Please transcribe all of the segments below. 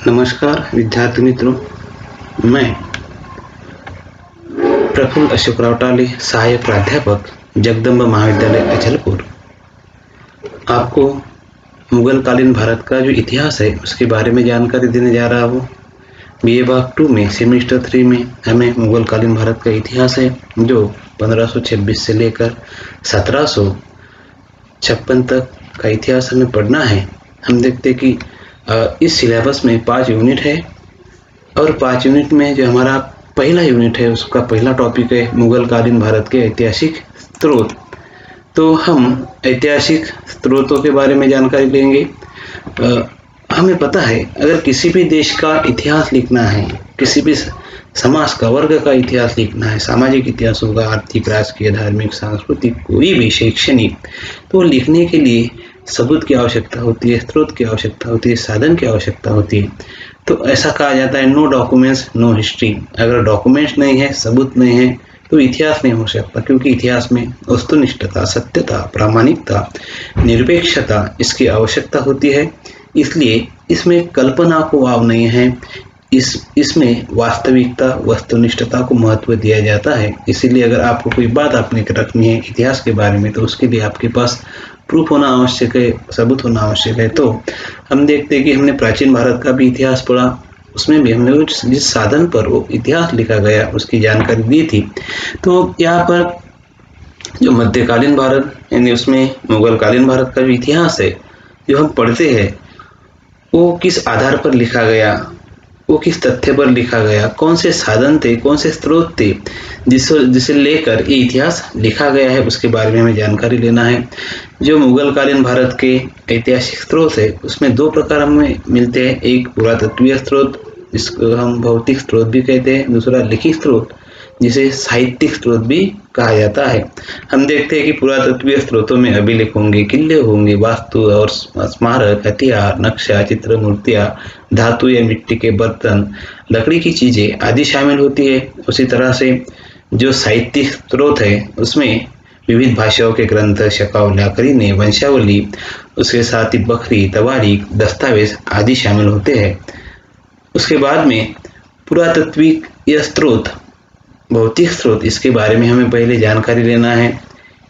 नमस्कार विद्यार्थी मित्रों, मैं प्रफुल्ल अशोक रावटाले, सहायक प्राध्यापक, जगदम्बा महाविद्यालय अचलपुर, आपको मुगल कालीन भारत का जो इतिहास है उसके बारे में जानकारी देने जा रहा हूँ। बीए भाग 2 में सेमेस्टर 3 में हमें मुगल कालीन भारत का इतिहास है जो 1526 से लेकर 1756 तक का इतिहास हमें पढ़ना है। हम देखते हैं कि इस सिलेबस में 5 यूनिट है और 5 यूनिट में जो हमारा पहला यूनिट है उसका पहला टॉपिक है मुगल कालीन भारत के ऐतिहासिक स्रोत। तो हम ऐतिहासिक स्रोतों के बारे में जानकारी लेंगे। हमें पता है अगर किसी भी देश का इतिहास लिखना है, किसी भी समाज का, वर्ग का इतिहास लिखना है, सामाजिक इतिहास होगा, आर्थिक, राजकीय, धार्मिक, सांस्कृतिक, कोई भी शैक्षणिक, तो लिखने के लिए सबूत की आवश्यकता होती है, स्रोत की आवश्यकता होती है, साधन की आवश्यकता होती है। तो ऐसा कहा जाता है नो डॉक्यूमेंट्स नो हिस्ट्री। अगर डॉक्यूमेंट्स नहीं है, सबूत नहीं है, तो इतिहास नहीं हो सकता, क्योंकि इतिहास में वस्तुनिष्ठता, सत्यता, प्रामाणिकता, निरपेक्षता इसकी आवश्यकता होती है। इसलिए इसमें कल्पना को वाव नहीं है, इसमें वास्तविकता, वस्तुनिष्ठता को महत्व दिया जाता है। इसीलिए अगर आपको कोई बात आपने रखनी है इतिहास के बारे में तो उसके लिए आपके पास प्रूफ होना आवश्यक है, सबूत होना आवश्यक है। तो हम देखते हैं कि हमने प्राचीन भारत का भी इतिहास पढ़ा, उसमें भी हमने जिस साधन पर वो इतिहास लिखा गया उसकी जानकारी दी थी। तो यहाँ पर जो मध्यकालीन भारत यानी उसमें मुगल कालीन भारत का जो इतिहास है जो हम पढ़ते हैं वो किस आधार पर लिखा गया, वो किस तथ्य पर लिखा गया, कौन से साधन थे, कौन से स्रोत थे जिसे लेकर ये इतिहास लिखा गया है, उसके बारे में हमें जानकारी लेना है। जो मुगल कालीन भारत के ऐतिहासिक स्रोत है उसमें 2 प्रकार हमें मिलते हैं। एक पुरातत्वीय स्रोत, जिसको हम भौतिक स्रोत भी कहते हैं, दूसरा लिखित स्रोत जिसे साहित्यिक स्रोत भी कहा जाता है। हम देखते हैं कि पुरातत्वीय स्रोतों में अभिलेख होंगे, किले होंगे, वास्तु और स्मारक, हथियार, नक्शा, चित्र, मूर्तियां, धातु या मिट्टी के बर्तन, लकड़ी की चीजें आदि शामिल होती है। उसी तरह से जो साहित्यिक स्रोत है उसमें विविध भाषाओं के ग्रंथ, शकावलियां, करीने, वंशावली, उसके साथ ही बखरी, तवारीख, दस्तावेज आदि शामिल होते हैं। उसके बाद में पुरातत्वीय स्रोत, भौतिक स्रोत, इसके बारे में हमें पहले जानकारी लेना है।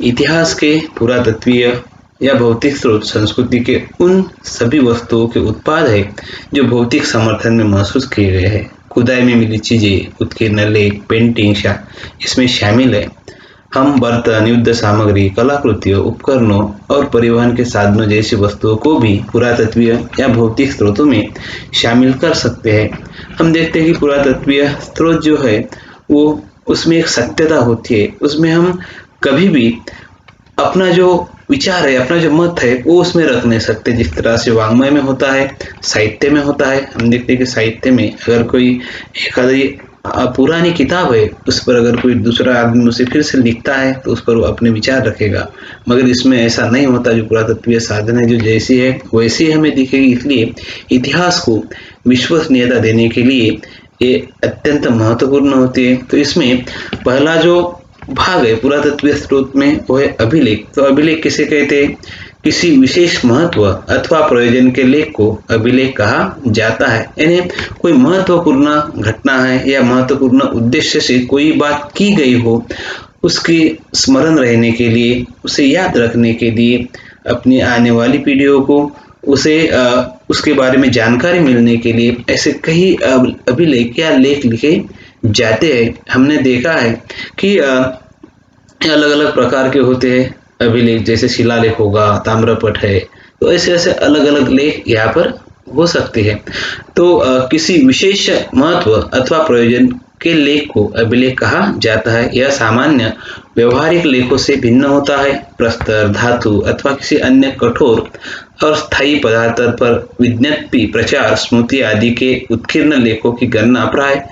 इतिहास के पुरातत्वीय या भौतिक स्रोत संस्कृति के उन सभी वस्तुओं के उत्पाद है जो भौतिक समर्थन में महसूस किए गए हैं। खुदाई में मिली चीजें, उत्कीर्ण लेख, पेंटिंग्स इसमें शामिल है। हम बर्तन, युद्ध सामग्री, कलाकृतियों, उपकरणों और परिवहन के साधनों जैसी वस्तुओं को भी पुरातत्वीय या भौतिक स्रोतों में शामिल कर सकते हैं। हम देखते हैं कि पुरातत्वीय स्रोत जो है वो उसमें एक सत्यता होती है, उसमें हम कभी भी अपना जो विचार है, अपना जो मत है वो उसमें रख नहीं सकते। जिस तरह से वाङ्मय में होता है, साहित्य में होता है। हम देखते हैं कि साहित्य में अगर कोई एक आधी पुरानी किताब है उस पर अगर कोई दूसरा आदमी उसे फिर से लिखता है तो उस पर वो अपने विचार रखेगा, मगर इसमें ऐसा नहीं होता। जो पुरातत्वीय साधन है जो जैसी है वैसी हमें दिखेगी। इसलिए इतिहास को विश्वसनीयता देने के लिए ये अत्यंत महत्वपूर्ण होती है। तो इसमें पहला जो भाग है पुरातत्वीय स्रोत में वो है अभिलेख। तो अभिलेख किसे कहते हैं? किसी विशेष महत्व अथवा प्रयोजन के लेख को अभिलेख कहा जाता है। यानी कोई महत्वपूर्ण घटना है या महत्वपूर्ण उद्देश्य से कोई बात की गई हो, उसकी स्मरण रहने के लिए, उसे याद रखने के लिए, अपनी आने वाली पीढ़ियों को उसके बारे में जानकारी मिलने के लिए ऐसे कई अभिलेख या लेख लिखे जाते हैं। हमने देखा है कि अलग अलग प्रकार के होते हैं अभिलेख, जैसे शिलालेख होगा, ताम्रपट है, तो ऐसे ऐसे अलग अलग लेख यहाँ पर हो सकते हैं। तो किसी विशेष महत्व अथवा प्रयोजन के लेख को अभिलेख कहा जाता है। यह सामान्य व्यवहारिक लेखों से भिन्न होता है। प्रस्तर, धातु अथवा किसी अन्य कठोर और स्थायी पदार्थ पर विज्ञप्ति, प्रचार, स्मृति आदि के उत्कीर्ण लेखों की गणना प्राय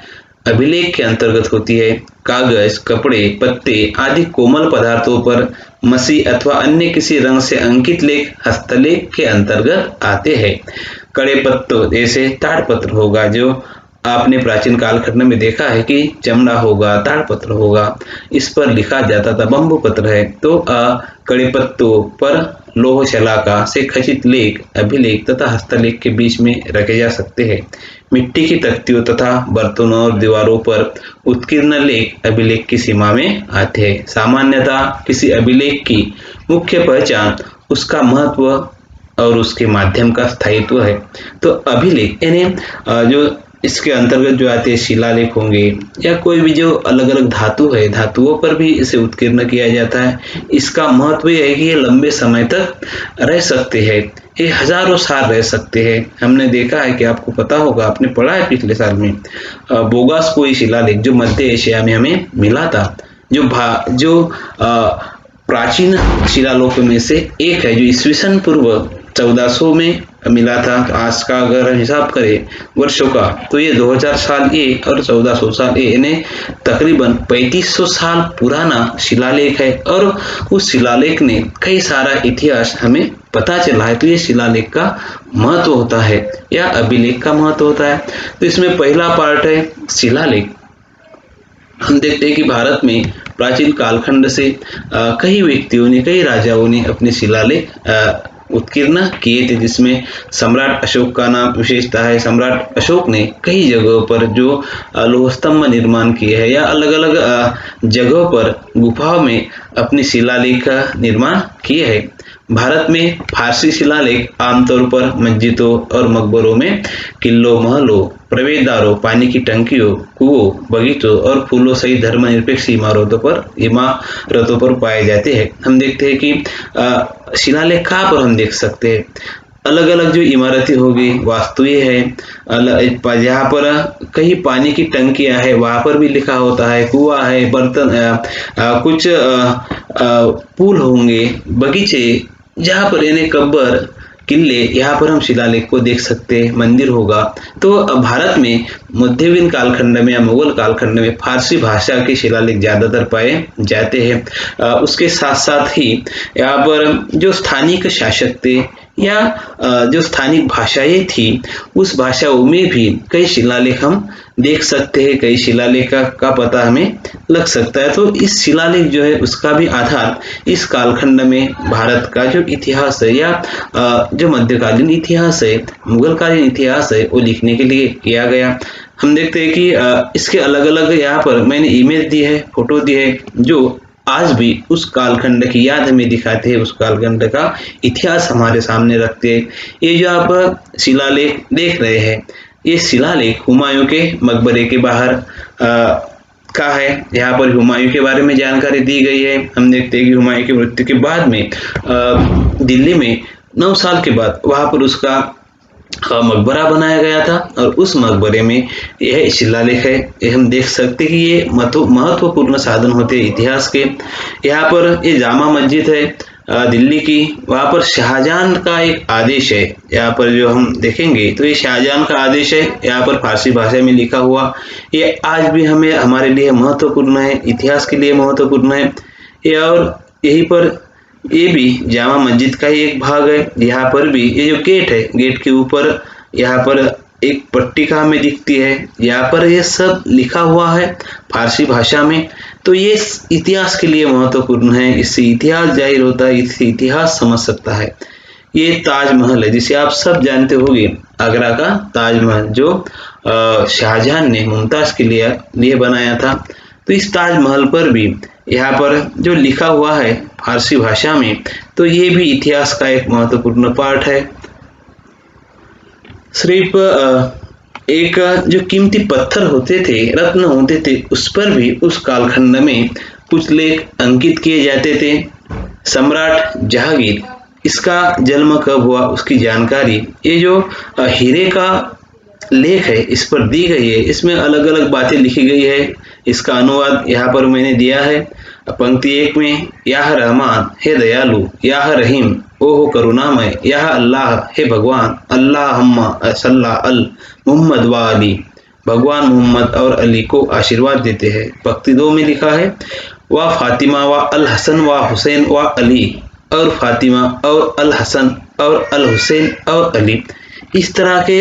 अभिलेख के अंतर्गत होती है। कागज, कपड़े, पत्ते आदि कोमल पदार्थों पर मसी अथवा अन्य किसी रंग से अंकित लेख हस्तलेख के अंतर्गत आते हैं। कड़े पत्तों जैसे ताड़पत्र होगा जो आपने प्राचीन कालखंड में देखा है कि चमड़ा होगा, ताड़पत्र होगा, इस पर लिखा जाता था। बंबू पत्र है तो कड़े पत्तों पर लोह शलाका से खचित लेख, अभिलेख तथा हस्तलेख के बीच में रखे जा सकते हैं। मिट्टी की तख्तियों तथा बर्तनों और दीवारों पर उत्कीर्ण लेख अभिलेख की सीमा में आते हैं। सामान्यतः किसी अभिलेख की मुख्य पहचान उसका महत्व और उसके माध्यम का स्थायित्व है। तो अभिलेख यानी जो इसके अंतर्गत जो आते हैं शिलालेख होंगे या कोई भी जो अलग अलग धातु है, धातुओं पर भी इसे उत्कीर्ण किया जाता है। इसका महत्व यह है कि ये लंबे समय तक रह सकते हैं, ये हजारों साल रह सकते हैं। हमने देखा है कि आपको पता होगा, आपने पढ़ा है पिछले साल में बोगास कोई शिलालेख जो मध्य एशिया में हमें मिला था, जो प्राचीन शिलालेखों में से एक है, जो ईस्वीसन पूर्व 1400 में मिला था। आज का अगर हिसाब करें वर्षों का तो ये 2000 साल ये और 1400 साल ये, इन्हें तकरीबन 3500 साल पुराना शिलालेख है और उस शिलालेख ने कई सारा इतिहास हमें पता चला है। तो ये शिलालेख का महत्व होता है या अभिलेख का महत्व होता है। तो इसमें पहला पार्ट है शिलालेख। हम देखते हैं कि भारत में प्राचीन कालखंड से कई व्यक्तियों ने, कई राजाओं ने अपने शिलालेख उत्कीर्ण किए थे, जिसमें सम्राट अशोक का नाम विशेषता है। सम्राट अशोक ने कई जगहों पर जो लोह स्तंभ निर्माण किए हैं या अलग अलग जगहों पर गुफाओं में अपनी शिलालेख का निर्माण किए हैं। भारत में फारसी शिलालेख आमतौर पर मस्जिदों और मकबरों में किलों, महलों, प्रवेशद्वारों, पानी की टंकियों, कुओं, बगीचों और फूलों सहित धर्मनिरपेक्ष इमारतों पर पाए जाते हैं। हम देखते हैं कि शिलालेख कहाँ पर हम देख सकते हैं, अलग अलग जो इमारतें होगी, वास्तुएं है, जहाँ पर कहीं पानी की टंकियां है वहां पर भी लिखा होता है, कुआं है, बर्तन, कुछ पुल होंगे, बगीचे जहाँ पर इन्हें कब्र, किले, यहाँ पर हम शिलालेख को देख सकते हैं, मंदिर होगा। तो भारत में मध्ययुगीन कालखंड में या मुगल कालखंड में फारसी भाषा के शिलालेख ज्यादातर पाए जाते हैं। उसके साथ साथ ही यहाँ पर जो स्थानिक शासक थे या जो स्थानिक भाषाएं थी, उस भाषाओं में भी कई शिलालेख हम देख सकते हैं, कई शिलालेख का पता हमें लग सकता है। तो इस शिलालेख जो है उसका भी आधार इस कालखंड में भारत का जो इतिहास है या जो मध्यकालीन इतिहास है, मुगलकालीन इतिहास है, वो लिखने के लिए किया गया। हम देखते हैं कि इसके अलग अलग यहाँ पर मैंने इमेज दी है, फोटो दी है, जो आज भी उस कालखंड की याद हमें दिखाते हैं, उस कालखंड का इतिहास हमारे सामने रखते हैं। ये जो आप शिलालेख देख रहे हैं, ये शिलालेख हुमायूं के मकबरे के बाहर का है। यहाँ पर हुमायूं के बारे में जानकारी दी गई है। हम देखते हैं कि हुमायूं की मृत्यु के बाद में दिल्ली में 9 साल के बाद वहां पर उसका मकबरा बनाया गया था और उस मकबरे में यह शिलालेख है। ये हम देख सकते हैं कि ये महत्वपूर्ण साधन होते हैं इतिहास के। यहाँ पर ये जामा मस्जिद है दिल्ली की, वहाँ पर शाहजहां का एक आदेश है। यहाँ पर जो हम देखेंगे तो ये शाहजहां का आदेश है, यहाँ पर फारसी भाषा में लिखा हुआ। ये आज भी हमारे लिए महत्वपूर्ण है, इतिहास के लिए महत्वपूर्ण है ये। और यहीं पर ये भी जामा मस्जिद का ही एक भाग है। यहाँ पर भी ये जो गेट है, गेट के ऊपर यहाँ पर एक पट्टिका हमें दिखती है, यहाँ पर ये सब लिखा हुआ है फारसी भाषा में। तो ये इतिहास के लिए महत्वपूर्ण है, इससे इतिहास जाहिर होता है, इससे इतिहास समझ सकता है। ये ताजमहल है जिसे आप सब जानते होंगे, आगरा का ताजमहल जो शाहजहां ने मुमताज के लिए बनाया था। तो इस ताजमहल पर भी यहाँ पर जो लिखा हुआ है फारसी भाषा में, तो ये भी इतिहास का एक महत्वपूर्ण पार्ट है। सिर्फ एक जो कीमती पत्थर होते थे, रत्न होते थे, उस पर भी उस कालखंड में कुछ लेख अंकित किए जाते थे। सम्राट जहांगीर, इसका जन्म कब हुआ उसकी जानकारी ये जो हीरे का लेख है इस पर दी गई है। इसमें अलग अलग बातें लिखी गई है, इसका अनुवाद यहाँ पर मैंने दिया है। पंक्ति 1 में, याह रहमान हे दयालु, याह रहीम ओहो करुणामय, याह अल्लाह हे भगवान, अल्लाहुम्मा सल्ला अल मोहम्मद व अली, भगवान मोहम्मद और अली को आशीर्वाद देते हैं। पंक्ति 2 में लिखा है, व फातिमा व अल हसन व हुसैन व अली, और फातिमा और अल हसन और अल हुसैन और अली। इस तरह के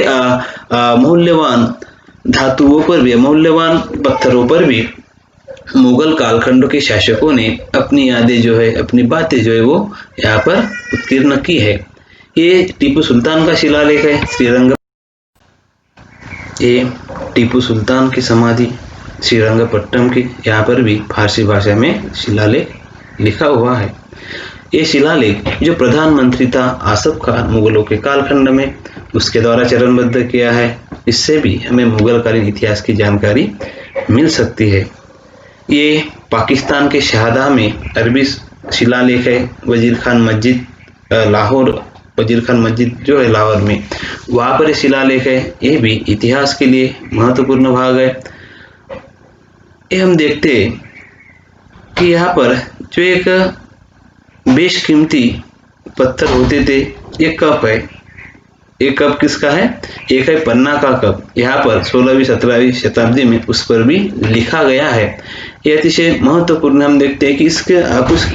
मूल्यवान धातुओं पर भी, मूल्यवान पत्थरों पर भी मुगल कालखंड के शासकों ने अपनी यादें जो है, अपनी बातें जो है वो यहाँ पर उत्कीर्ण की है। ये टीपू सुल्तान का शिलालेख है श्रीरंग। ये टीपू सुल्तान की समाधि श्रीरंगपट्टनम की, यहाँ पर भी फारसी भाषा में शिलालेख लिखा हुआ है। ये शिलालेख जो प्रधानमंत्री था आसफ खान मुगलों के कालखंड में, उसके द्वारा चरणबद्ध किया है। इससे भी हमें मुगलकालीन इतिहास की जानकारी मिल सकती है। ये पाकिस्तान के शहादा में अरबी शिलालेख है। वजीर खान मस्जिद लाहौर, वजीर खान मस्जिद जो है लाहौर में, वहाँ पर शिलालेख है। ये भी इतिहास के लिए महत्वपूर्ण भाग है। ये हम देखते हैं कि यहाँ पर जो एक बेशकीमती पत्थर होते थे, ये कप है। ये कप किसका है? एक है पन्ना का कप। यहाँ पर 16वीं 17वीं शताब्दी में उस पर भी लिखा गया है। ये अतिशय महत्वपूर्ण। हम देखते हैं कि इसके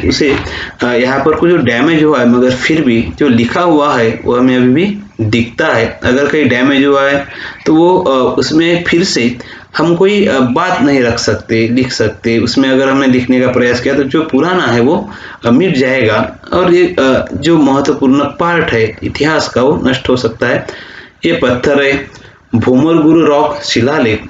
उसे यहाँ पर कुछ डैमेज हुआ है, मगर फिर भी जो लिखा हुआ है वो हमें अभी भी दिखता है। अगर कहीं डैमेज हुआ है तो वो उसमें फिर से हम कोई बात नहीं रख सकते, लिख सकते। उसमें अगर हमने लिखने का प्रयास किया तो जो पुराना है वो मिट जाएगा और ये जो महत्वपूर्ण पार्ट है इतिहास का वो नष्ट हो सकता है। ये पत्थर है भूमर गुरु रॉक शिलालेख।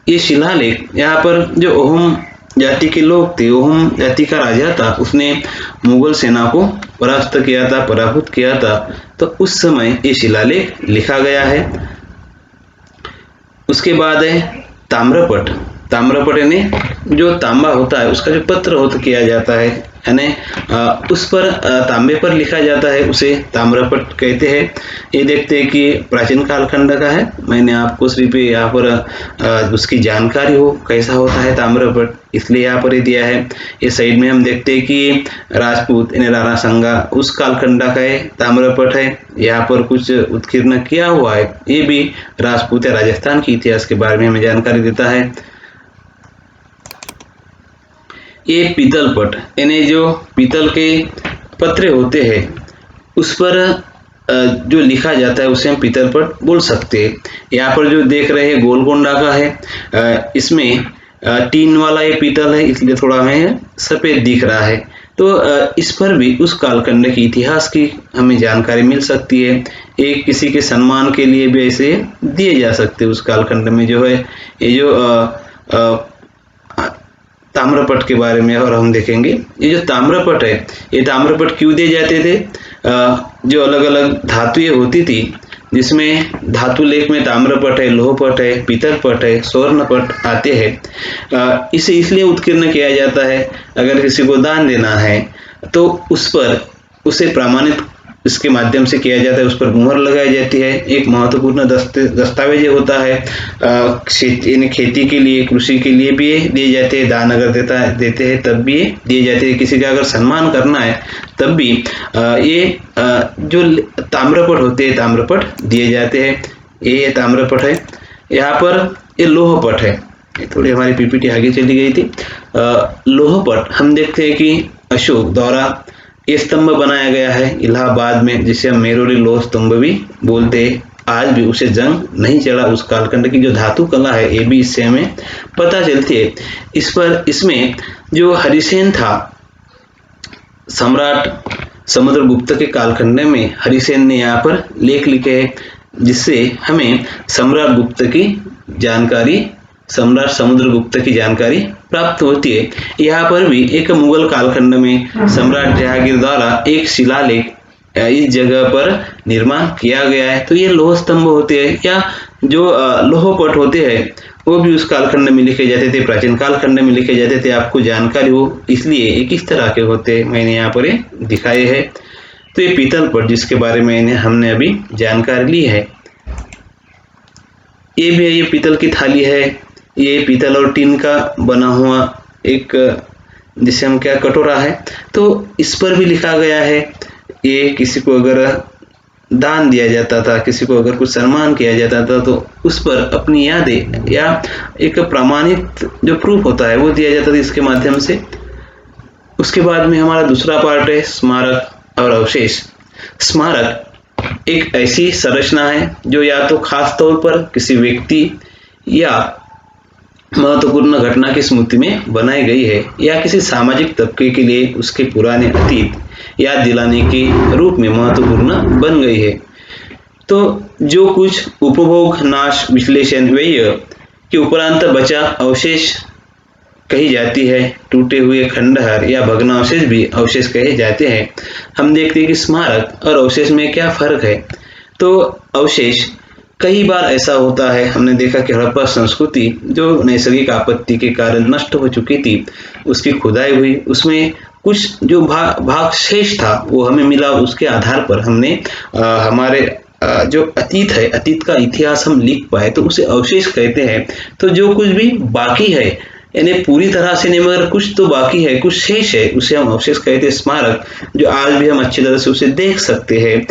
ये शिलालेख यहाँ पर जो ओहम जाति के लोग थे, ओहम जाति का राजा था, उसने मुगल सेना को परास्त किया था, पराभूत किया था, तो उस समय ये शिलालेख लिखा गया है। उसके बाद है ताम्रपट। ताम्रपट यानी जो तांबा होता है उसका जो पत्र होता किया जाता है, यानी उस पर तांबे पर लिखा जाता है, उसे ताम्रपट कहते हैं। ये देखते हैं कि प्राचीन कालखंड का है। मैंने आपको सिर्फ यहाँ पर उसकी जानकारी हो कैसा होता है ताम्रपट, इसलिए यहाँ पर ये दिया है। ये साइड में हम देखते हैं कि राजपूत यानी राणा संगा उस कालखंड का है ताम्रपट है। यहाँ पर कुछ उत्कीर्ण किया हुआ है। ये भी राजपूत या राजस्थान के इतिहास के बारे में हमें जानकारी देता है। ये पीतल पट यानी जो पीतल के पत्रे होते हैं उस पर जो लिखा जाता है उसे हम पीतल पट बोल सकते हैं। यहाँ पर जो देख रहे हैं गोलकोंडा का है, इसमें टीन वाला ये पीतल है, इसलिए थोड़ा हमें सफेद दिख रहा है। तो इस पर भी उस कालखंड के इतिहास की हमें जानकारी मिल सकती है। एक किसी के सम्मान के लिए भी ऐसे दिए जा सकते हैं। उस कालखंड में जो है ये जो ताम्रपट के बारे में और हम देखेंगे। ये जो ताम्रपट है, ये ताम्रपट क्यों दिए जाते थे? जो अलग अलग धातुएं होती थी, जिसमें धातु लेख में ताम्रपट है, लोहपट है, पीतलपट है, स्वर्णपट आते हैं। इसे इसलिए उत्कीर्ण किया जाता है, अगर किसी को दान देना है तो उस पर उसे प्रमाणित इसके माध्यम से किया जाता है, उस पर मुहर लगाई जाती है। एक महत्वपूर्ण दस्तावेज होता है। खेती के लिए, कृषि के लिए भी दिए जाते हैं। दान अगर देते हैं तब भी दिए जाते हैं। किसी का अगर सम्मान करना है तब भी ये जो ताम्रपट होते हैं, ताम्रपट दिए जाते हैं। ये ताम्रपट है। यहाँ पर ये लोहपट है। थोड़ी हमारी पीपीटी आगे चली गई थी। लोहपट हम देखते हैं कि अशोक द्वारा ये स्तंभ बनाया गया है इलाहाबाद में, जिसे हम मेरोली लोह स्तंभ भी बोलते हैं। आज भी उसे जंग नहीं चढ़ा। उस कालखंड की जो धातु कला है ये भी इससे हमें पता चलती है। इसमें जो हरिसेन था, सम्राट समुद्रगुप्त के कालखंड में हरिसेन ने यहाँ पर लेख लिखे हैं, जिससे हमें सम्राट समुद्रगुप्त की जानकारी प्राप्त होती है। यहाँ पर भी एक मुगल कालखंड में सम्राट जहांगीर द्वारा एक शिलालेख इस जगह पर निर्माण किया गया है। तो ये लोह स्तंभ होते हैं या जो लोहपट होते हैं वो भी उस कालखंड में लिखे जाते थे, प्राचीन कालखंड में लिखे जाते थे। आपको जानकारी हो इसलिए ये किस तरह के होते मैंने यहाँ पर दिखाए हैं। तो ये पीतल पट जिसके बारे में हमने अभी जानकारी ली है, ये भी है। ये पीतल की थाली है। ये पीतल और टीन का बना हुआ एक जिसे हम क्या कटोरा है, तो इस पर भी लिखा गया है। ये किसी को अगर दान दिया जाता था, किसी को अगर कुछ सम्मान किया जाता था तो उस पर अपनी यादें या एक प्रमाणित जो प्रूफ होता है वो दिया जाता था इसके माध्यम से। उसके बाद में हमारा दूसरा पार्ट है स्मारक और अवशेष। स्मारक एक ऐसी संरचना है जो या तो खास तौर पर किसी व्यक्ति या महत्वपूर्ण घटना की स्मृति में बनाई गई है, या किसी सामाजिक तबके के लिए उसके पुराने अतीत याद दिलाने के रूप में महत्वपूर्ण बन गई है। तो जो कुछ उपभोग, नाश, विश्लेषण, व्यय के उपरांत बचा अवशेष कही जाती है, टूटे हुए खंडहर या भग्नावशेष भी अवशेष कहे जाते हैं। हम देखते हैं कि स्मारक और अवशेष में क्या फर्क है। तो अवशेष कई बार ऐसा होता है, हमने देखा कि हड़प्पा संस्कृति जो नैसर्गिक आपत्ति के कारण नष्ट हो चुकी थी, उसकी खुदाई हुई, उसमें कुछ जो भाग शेष था वो हमें मिला। उसके आधार पर हमने हमारे जो अतीत है, अतीत का इतिहास हम लिख पाए, तो उसे अवशेष कहते हैं। तो जो कुछ भी बाकी है, यानी पूरी तरह से नहीं मगर कुछ तो बाकी है, कुछ शेष है, उसे हम अवशेष कहते हैं। स्मारक जो आज भी हम अच्छी तरह से उसे देख सकते हैं,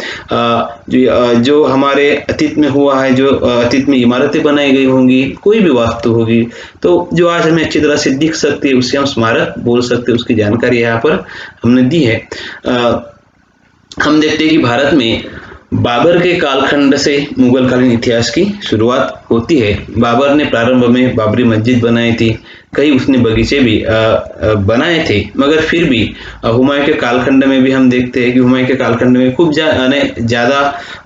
जो हमारे अतीत में हुआ है, जो अतीत में इमारतें बनाई गई होंगी, कोई भी वास्तु होगी, तो जो आज हमें अच्छी तरह से दिख सकती है, उसे हम स्मारक बोल सकते हैं। उसकी जानकारी यहाँ पर हमने दी है। हम देखते हैं कि भारत में बाबर के कालखंड से मुगल कालीन इतिहास की शुरुआत होती है। बाबर ने प्रारंभ में बाबरी मस्जिद बनाई थी, कई उसने बगीचे भी बनाए थे, मगर फिर भी हुमायूं के कालखंड में भी हम देखते हैं कि हुमायूं के कालखंड में खूब ज्यादा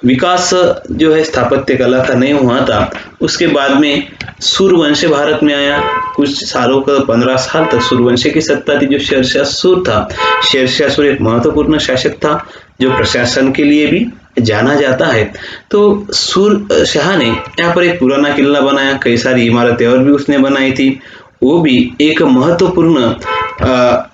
विकास जो है स्थापत्य कला का नहीं हुआ था। उसके बाद में सूर्यवंश भारत में आया। कुछ सालों का 15 साल तक सूर्यवंश की सत्ता थी। जो शेरशाह सूर था, शेरशाह सूर एक महत्वपूर्ण शासक था जो प्रशासन के लिए भी जाना जाता है। तो सूर शाह ने यहाँ पर एक पुराना किला बनाया, कई सारी इमारतें और भी उसने बनाई थी। वो भी एक महत्वपूर्ण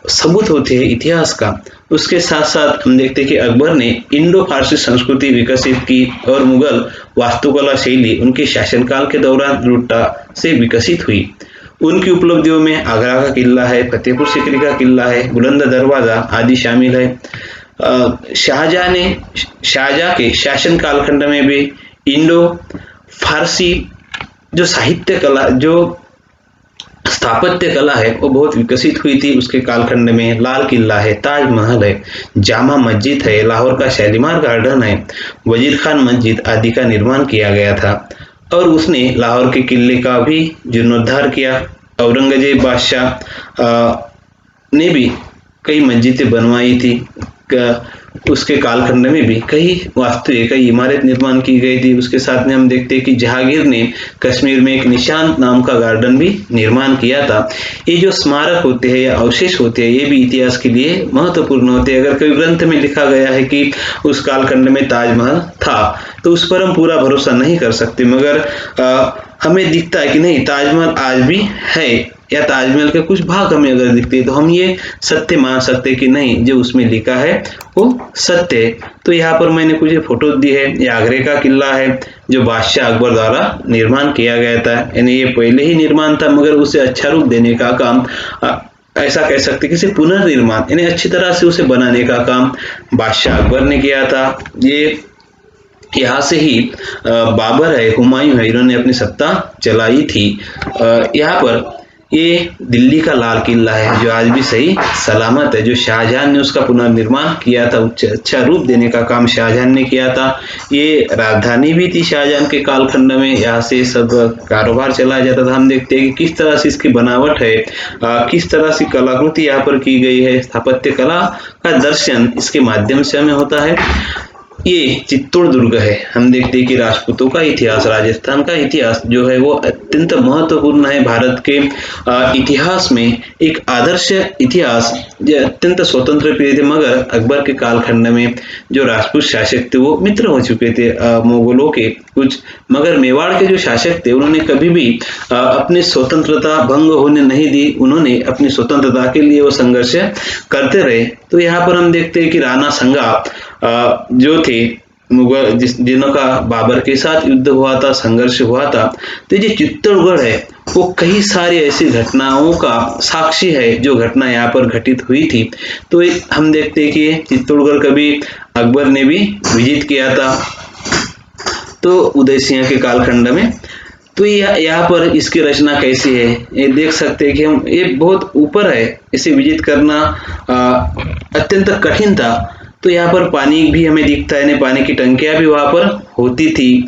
सबूत होते हैं इतिहास का। उसके साथ साथ हम देखते हैं कि अकबर ने इंडो फारसी संस्कृति विकसित की और मुगल वास्तुकला शैली उनके शासनकाल के दौरान लुट्टा से विकसित हुई। उनकी उपलब्धियों में आगरा का किला है, फतेहपुर सीकरी का किला है, बुलंद दरवाजा आदि शामिल है। शाहजहां के शासन कालखंड में भी इंडो फारसी जो साहित्य कला, जो स्थापत्य कला है, वो बहुत विकसित हुई थी उसके कालखंड में। लाल किला है, ताजमहल है, जामा मस्जिद है, लाहौर का शालीमार गार्डन है, वजीर खान मस्जिद आदि का निर्माण किया गया था। और उसने लाहौर के किले का भी जीर्णोद्धार किया। औरंगजेब बादशाह ने भी कई मस्जिदें बनवाई थी। उसके कालखंड में भी कई कई इमारत निर्माण की गई थी। उसके साथ में हम देखते हैं कि जहांगीर ने कश्मीर में एक निशांत नाम का गार्डन भी निर्माण किया था। ये जो स्मारक होते हैं या अवशेष होते हैं, ये भी इतिहास के लिए महत्वपूर्ण होते हैं। अगर कोई ग्रंथ में लिखा गया है कि उस कालखंड में ताजमहल था, तो उस पर हम पूरा भरोसा नहीं कर सकते, मगर हमें दिखता है कि नहीं, ताजमहल आज भी है, या ताजमहल के कुछ भाग हमें अगर दिखते हैं तो हम ये सत्य मान सकते हैं कि नहीं, जो उसमें लिखा है वो सत्य है। तो यहाँ पर मैंने कुछ फोटो दी है। ये आगरे का किला है जो बादशाह अकबर द्वारा निर्माण किया गया था, यानी ये पहले ही निर्माण था मगर उसे अच्छा रूप देने का काम, ऐसा कह सकते किसी पुनर्निर्माण यानी अच्छी तरह से उसे बनाने का काम बादशाह अकबर ने किया था। ये यहाँ से ही बाबर है, हुमायूं है, इन्होंने अपनी सत्ता चलाई थी। यहाँ पर ये दिल्ली का लाल किला है जो आज भी सही सलामत है, जो शाहजहां ने उसका पुनर्निर्माण किया था, अच्छा रूप देने का काम शाहजहां ने किया था। ये राजधानी भी थी शाहजहां के कालखंड में, यहाँ से सब कारोबार चलाया जाता था। हम देखते हैं कि किस तरह से इसकी बनावट है, किस तरह से कलाकृति यहाँ पर की गई है, स्थापत्य कला का दर्शन इसके माध्यम से हमें होता है। ये चित्तौड़ दुर्ग है। हम देखते हैं कि राजपूतों का इतिहास, राजस्थान का इतिहास जो है वो अत्यंत महत्वपूर्ण है भारत के इतिहास में। एक आदर्श इतिहास जो अत्यंत स्वतंत्र प्रिय थे, मगर अकबर के कालखंड में जो राजपूत शासक थे वो मित्र हो चुके थे मुगलों के कुछ, मगर मेवाड़ के जो शासक थे उन्होंने कभी भी अपनी स्वतंत्रता भंग होने नहीं दी। उन्होंने अपनी स्वतंत्रता के लिए वो संघर्ष करते रहे। तो यहाँ पर हम देखते हैं कि राणा संगा जो थे मुगल, जिनों का बाबर के साथ युद्ध हुआ था, संघर्ष हुआ था। तो ये चित्तौड़गढ़ है वो कई सारी ऐसी घटनाओं का साक्षी है जो घटना यहाँ पर घटित हुई थी। तो हम देखते हैं कि चित्तौड़गढ़ कभी अकबर ने भी विजिट किया था, तो उदय सिंह के कालखंड में। तो यहाँ पर इसकी रचना कैसी है ये देख सकते हैं कि हम, ये बहुत ऊपर है, इसे विजिट करना अत्यंत कठिन था। तो यहाँ पर पानी भी हमें दिखता है, पानी की टंकियां भी वहां पर होती थी।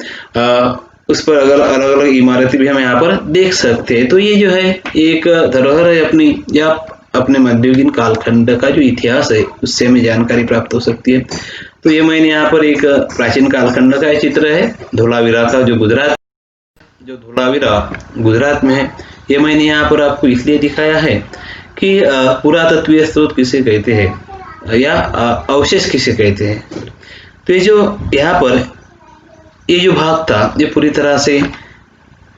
उस पर अलग अलग इमारतें भी हम यहाँ पर देख सकते हैं। तो ये जो है एक धरोहर है अपनी, या अपने मध्ययुगीन कालखंड का जो इतिहास है उससे हमें जानकारी प्राप्त हो सकती है। तो ये मैंने यहाँ पर एक प्राचीन कालखंड का चित्र है धोलावीरा का, जो धोलावीरा गुजरात में है। ये मैंने यहाँ पर आपको इसलिए दिखाया है कि पुरातत्वीय स्रोत किसे कहते हैं या अवशेष किसे कहते हैं। तो ये जो यहाँ पर ये जो भाग था ये पूरी तरह से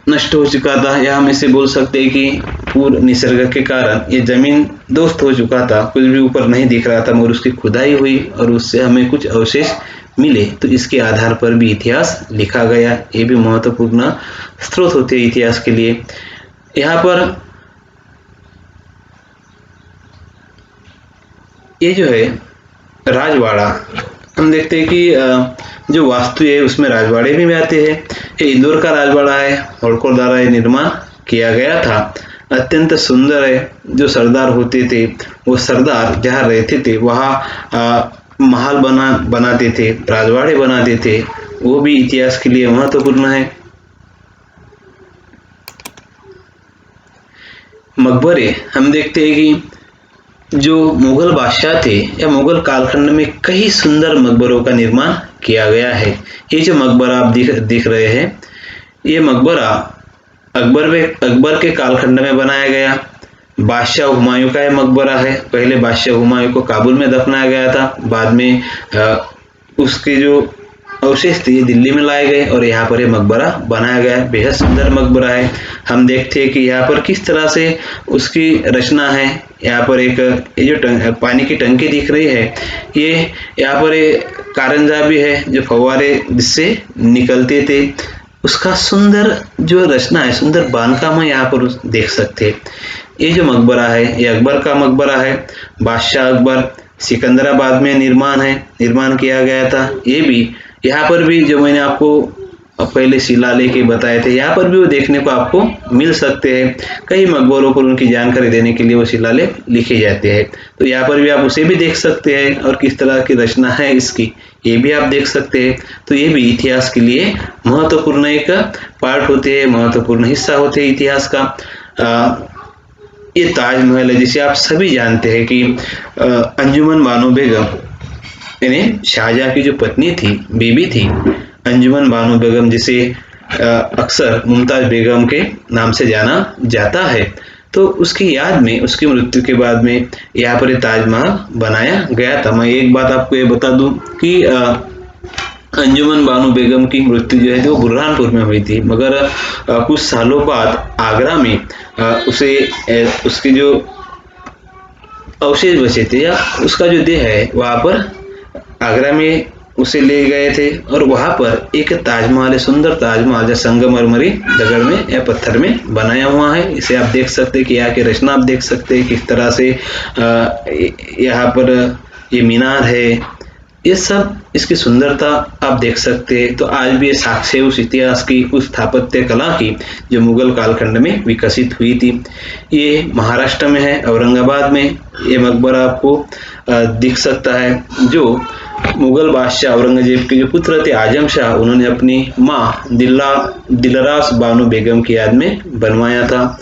नष्ट हो चुका था, या हम इसे बोल सकते हैं कि पूर्ण निसर्ग के कारण ये जमीन दोस्त हो चुका था, कुछ भी ऊपर नहीं दिख रहा था, मगर उसकी खुदाई हुई और उससे हमें कुछ अवशेष मिले। तो इसके आधार पर भी इतिहास लिखा गया। ये भी महत्वपूर्ण स्रोत होते हैं इतिहास के लिए। यहाँ पर ये जो है राजवाड़ा, हम देखते हैं कि जो वास्तु है उसमें राजवाड़े भी आते हैं। ये इंदौर का राजवाड़ा है, होलकर द्वारा ये निर्माण किया गया था। अत्यंत सुंदर है। जो सरदार होते थे वो सरदार जहाँ रहते थे वहाँ महल बनाते थे, राजवाड़े बनाते थे, वो भी इतिहास के लिए महत्वपूर्ण है। मकबरे, हम देखते हैं कि जो मुगल बादशाह थे या मुगल कालखंड में कई सुंदर मकबरों का निर्माण किया गया है। ये जो मकबरा आप दिख रहे हैं, ये मकबरा अकबर के कालखंड में बनाया गया। बादशाह हुमायूं का यह मकबरा है। पहले बादशाह हुमायूं को काबुल में दफनाया गया था, बाद में उसके जो अवशेष थे ये दिल्ली में लाए गए और यहाँ पर ये मकबरा बनाया गया है। बेहद सुंदर मकबरा है। हम देखते हैं कि यहाँ पर किस तरह से उसकी रचना है। यहाँ पर एक ये जो पानी की टंकी दिख रही है, ये यहाँ पर कारंजा भी है, जो फव्वारे जिससे निकलते थे। उसका सुंदर जो रचना है, सुंदर बांधकाम है, यहाँ पर देख सकते हैं। ये जो मकबरा है ये अकबर का मकबरा है। बादशाह अकबर सिकंदराबाद में निर्माण किया गया था। ये भी यहाँ पर भी जो मैंने आपको पहले शिलालेख बताए थे, यहाँ पर भी वो देखने को आपको मिल सकते हैं। कई मकबरों पर उनकी जानकारी देने के लिए वो शिलालेख लिखे जाते हैं। तो यहाँ पर भी आप उसे भी देख सकते हैं और किस तरह की रचना है इसकी, ये भी आप देख सकते हैं। तो ये भी इतिहास के लिए महत्वपूर्ण एक पार्ट होते हैं, महत्वपूर्ण हिस्सा होते हैं इतिहास का। ये ताजमहल है, जिसे आप सभी जानते हैं कि अंजुमन बानो बेगम यानी शाहजहां की जो पत्नी थी, बीबी थी, अंजुमन बानो बेगम, जिसे अक्सर मुमताज बेगम के नाम से जाना जाता है। तो उसकी याद में, उसकी मृत्यु के बाद में यहाँ पर ताजमहल बनाया गया था। मैं एक बात आपको ये बता दूं कि अंजुमन बानो बेगम की मृत्यु जो है वो बुरहानपुर में हुई थी, मगर कुछ सालों बाद आगरा में उसके जो अवशेष बचे थे या उसका जो देह है वहां पर आगरा में उसे ले गए थे और वहां पर एक ताजमहल है, सुंदर ताजमहल जो संगमरमरी दगड़ में या पत्थर में बनाया हुआ है। इसे आप देख सकते हैं कि यहाँ की रचना आप देख सकते हैं किस तरह से यहाँ पर ये मीनार है, ये सब इसकी सुंदरता आप देख सकते हैं। तो आज भी ये साक्ष्य उस इतिहास की, उस स्थापत्य कला की जो मुगल कालखंड में विकसित हुई थी। ये महाराष्ट्र में है, औरंगाबाद में ये मकबरा आपको दिख सकता है, जो मुगल बादशाह औरंगजेब के जो पुत्र थे आजम शाह, उन्होंने अपनी माँ दिलरास बानो बेगम की याद में बनवाया था।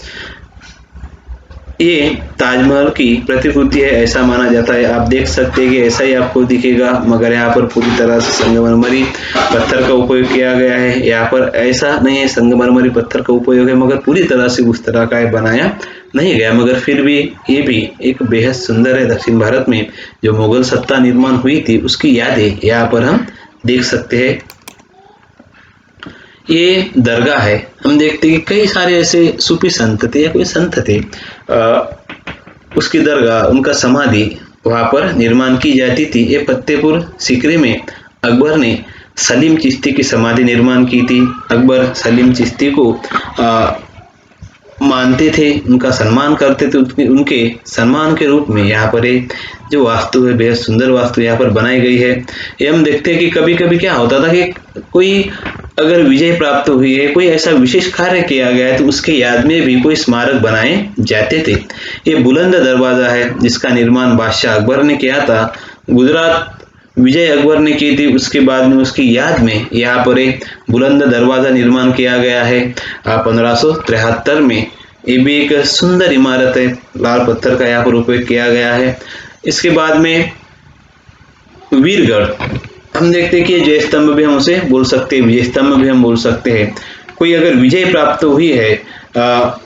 ये ताजमहल की प्रतिकृति है ऐसा माना जाता है। आप देख सकते हैं कि ऐसा ही आपको दिखेगा, मगर यहाँ पर पूरी तरह से संगमरमरी पत्थर का उपयोग किया गया है। यहाँ पर ऐसा नहीं है संगमरमरी पत्थर का उपयोग है, मगर पूरी तरह से उस तरह का बनाया नहीं गया। मगर फिर भी ये भी एक बेहद सुंदर है। दक्षिण भारत में जो मुगल सत्ता निर्माण हुई थी उसकी यादें यहाँ पर हम देख सकते हैं। ये दरगाह है। हम देखते हैं कि कई सारे ऐसे सूफी संत थे या कोई संत थे, उसकी दरगाह, उनका समाधि वहां पर निर्माण की जाती थी। ये फतेहपुर सीकरी में अकबर ने सलीम चिश्ती की समाधि निर्माण की थी। अकबर सलीम चिश्ती को मानते थे, उनका सम्मान करते थे। उनके सम्मान के रूप में यहाँ पर जो वास्तु है, बेहद सुंदर वास्तु यहाँ पर बनाई गई है। ये हम देखते हैं कि कभी कभी क्या होता था कि कोई अगर विजय प्राप्त हुई है, कोई ऐसा विशेष कार्य किया गया है, तो उसके याद में भी कोई स्मारक बनाए जाते थे। ये बुलंद दरवाजा है जिसका निर्माण बादशाह अकबर ने किया था। गुजरात विजय अकबर ने की थी। उसके बाद में उसकी याद में यहाँ पर एक बुलंद दरवाजा निर्माण किया गया है 1573 में। ये भी एक सुंदर इमारत है, लाल पत्थर का यहाँ पर उपयोग किया गया है। इसके बाद में वीरगढ़, हम देखते हैं कि जय स्तंभ भी हम उसे बोल सकते हैं, विजय स्तंभ भी हम बोल सकते हैं। कोई अगर विजय प्राप्त हुई है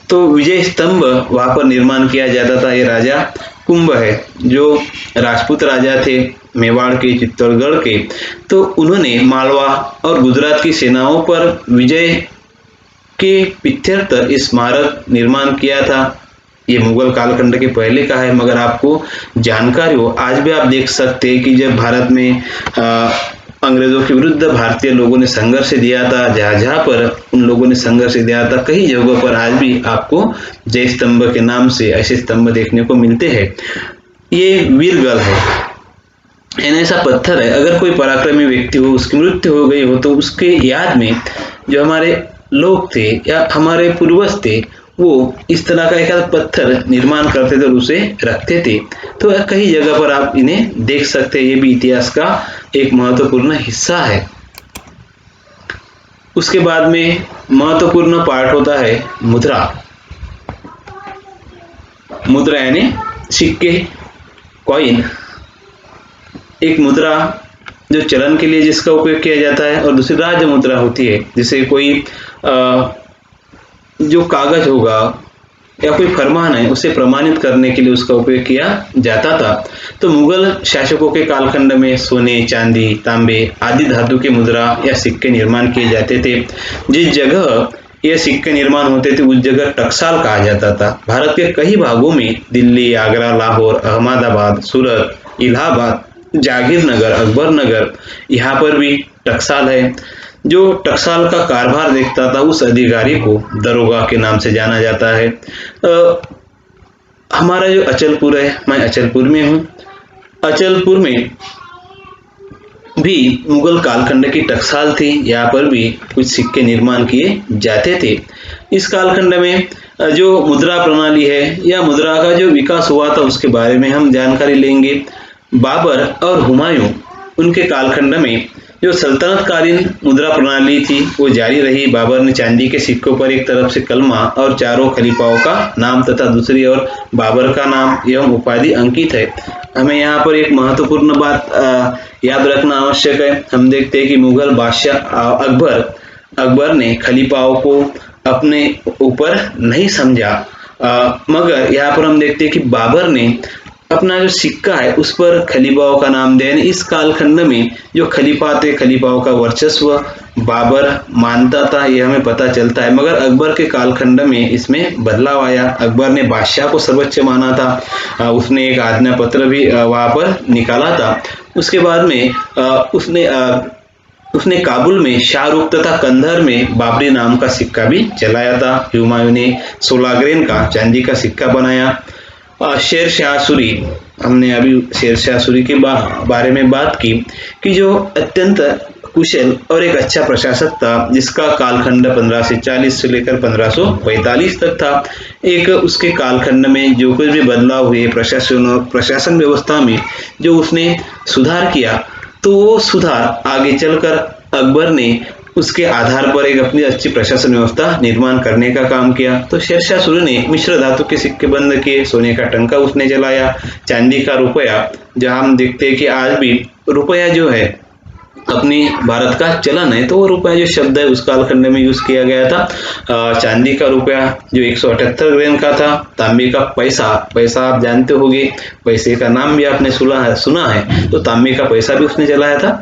तो विजय स्तंभ वहां पर निर्माण किया जाता था। ये राजा कुंभ है, जो राजपूत राजा थे मेवाड़ के, चित्तौड़गढ़ के। तो उन्होंने मालवा और गुजरात की सेनाओं पर विजय के पित्यर्थ स्मारक निर्माण किया था। ये मुगल कालखंड के पहले का है, मगर आपको जानकारी हो, आज भी आप देख सकते हैं कि जब भारत में अंग्रेजों के विरुद्ध भारतीय लोगों ने संघर्ष दिया था, जहां जहां पर उन लोगों ने संघर्ष दिया था, कई जगहों पर आज भी आपको जय स्तंभ के नाम से ऐसे स्तंभ देखने को मिलते हैं। ये वीरगढ़ है, ऐसा पत्थर है, अगर कोई पराक्रमी व्यक्ति हो, उसकी मृत्यु हो गई हो, तो उसके याद में जो हमारे लोग थे या हमारे पूर्वज थे, वो इस तरह का एक पत्थर निर्माण करते थे और उसे रखते थे। तो कई जगह पर आप इन्हें देख सकते हैं। ये भी इतिहास का एक महत्वपूर्ण हिस्सा है। उसके बाद में महत्वपूर्ण पार्ट होता है मुद्रा। मुद्रा यानी सिक्के, कॉइन। एक मुद्रा जो चलन के लिए जिसका उपयोग किया जाता है, और दूसरी राज मुद्रा होती है, जिसे कोई जो कागज होगा या कोई फरमान है उसे प्रमाणित करने के लिए उसका उपयोग किया जाता था। तो मुगल शासकों के कालखंड में सोने, चांदी, तांबे आदि धातु के मुद्रा या सिक्के निर्माण किए जाते थे। जिस जगह ये सिक्के निर्माण होते थे उस जगह टकसाल कहा जाता था। भारत के कई भागों में दिल्ली, आगरा, लाहौर, अहमदाबाद, सूरत, इलाहाबाद, जागीरनगर, अकबरनगर, यहाँ पर भी टकसाल है। जो टकसाल का कारभार देखता था उस अधिकारी को दरोगा के नाम से जाना जाता है। हमारा जो अचलपुर है, मैं अचलपुर में हूँ। अचलपुर में भी मुगल कालखंड की टकसाल थी, यहाँ पर भी कुछ सिक्के निर्माण किए जाते थे। इस कालखंड में जो मुद्रा प्रणाली है या मुद्रा का जो विकास हुआ था उसके बारे में हम जानकारी लेंगे। बाबर और हुमायूं, उनके कालखंड में जो सल्तनतकालीन मुद्रा प्रणाली थी वो जारी रही। बाबर ने चांदी के सिक्कों पर एक तरफ से कलमा और चारों खलीफाओं का नाम तथा दूसरी ओर बाबर का नाम एवं उपाधि अंकित है। हमें यहाँ पर एक महत्वपूर्ण बात याद रखना आवश्यक है। हम देखते हैं कि मुगल बादशाह अकबर ने खलीफाओं को अपने ऊपर नहीं समझा, मगर यहाँ पर हम देखते हैं कि बाबर ने अपना जो सिक्का है उस पर खलीफाओं का नाम दिया। इस कालखंड में जो खलीफा थे, खलीफाओं का वर्चस्व बाबर मानता था, यह हमें पता चलता है। मगर अकबर के कालखंड में इसमें बदलाव आया। अकबर ने बादशाह को सर्वोच्च माना था, उसने एक आज्ञा पत्र भी वहां पर निकाला था। उसके बाद में उसने काबुल में शाहरुख तथा कंधार में बाबरी नाम का सिक्का भी चलाया था। हुमायूं ने 16 ग्रेन का चांदी का सिक्का बनाया। शेर शाह सूरी, हमने अभी शेर शाह सूरी के बारे में बात की कि जो अत्यंत कुशल और एक अच्छा प्रशासक था, जिसका कालखंड 1540 से लेकर 1545 तक था। एक उसके कालखंड में जो कुछ भी बदलाव हुए प्रशासन व्यवस्था में, जो उसने सुधार किया, तो वो सुधार आगे चलकर अकबर ने उसके आधार पर एक अपनी अच्छी प्रशासन व्यवस्था निर्माण करने का काम किया। तो शेरशाह सूरी ने मिश्र धातु के सिक्के बंद किए, सोने का टंका उसने जलाया, चांदी का रुपया, जहां हम देखते हैं कि आज भी रुपया जो है अपनी भारत का चलन है, तो वो रुपया जो शब्द है उस कालखंड में यूज किया गया था। चांदी का रुपया जो 178 ग्राम का था। तांबे का पैसा आप जानते होंगे, पैसे का नाम भी आपने सुना है, तो तांबे का पैसा भी उसने जलाया था।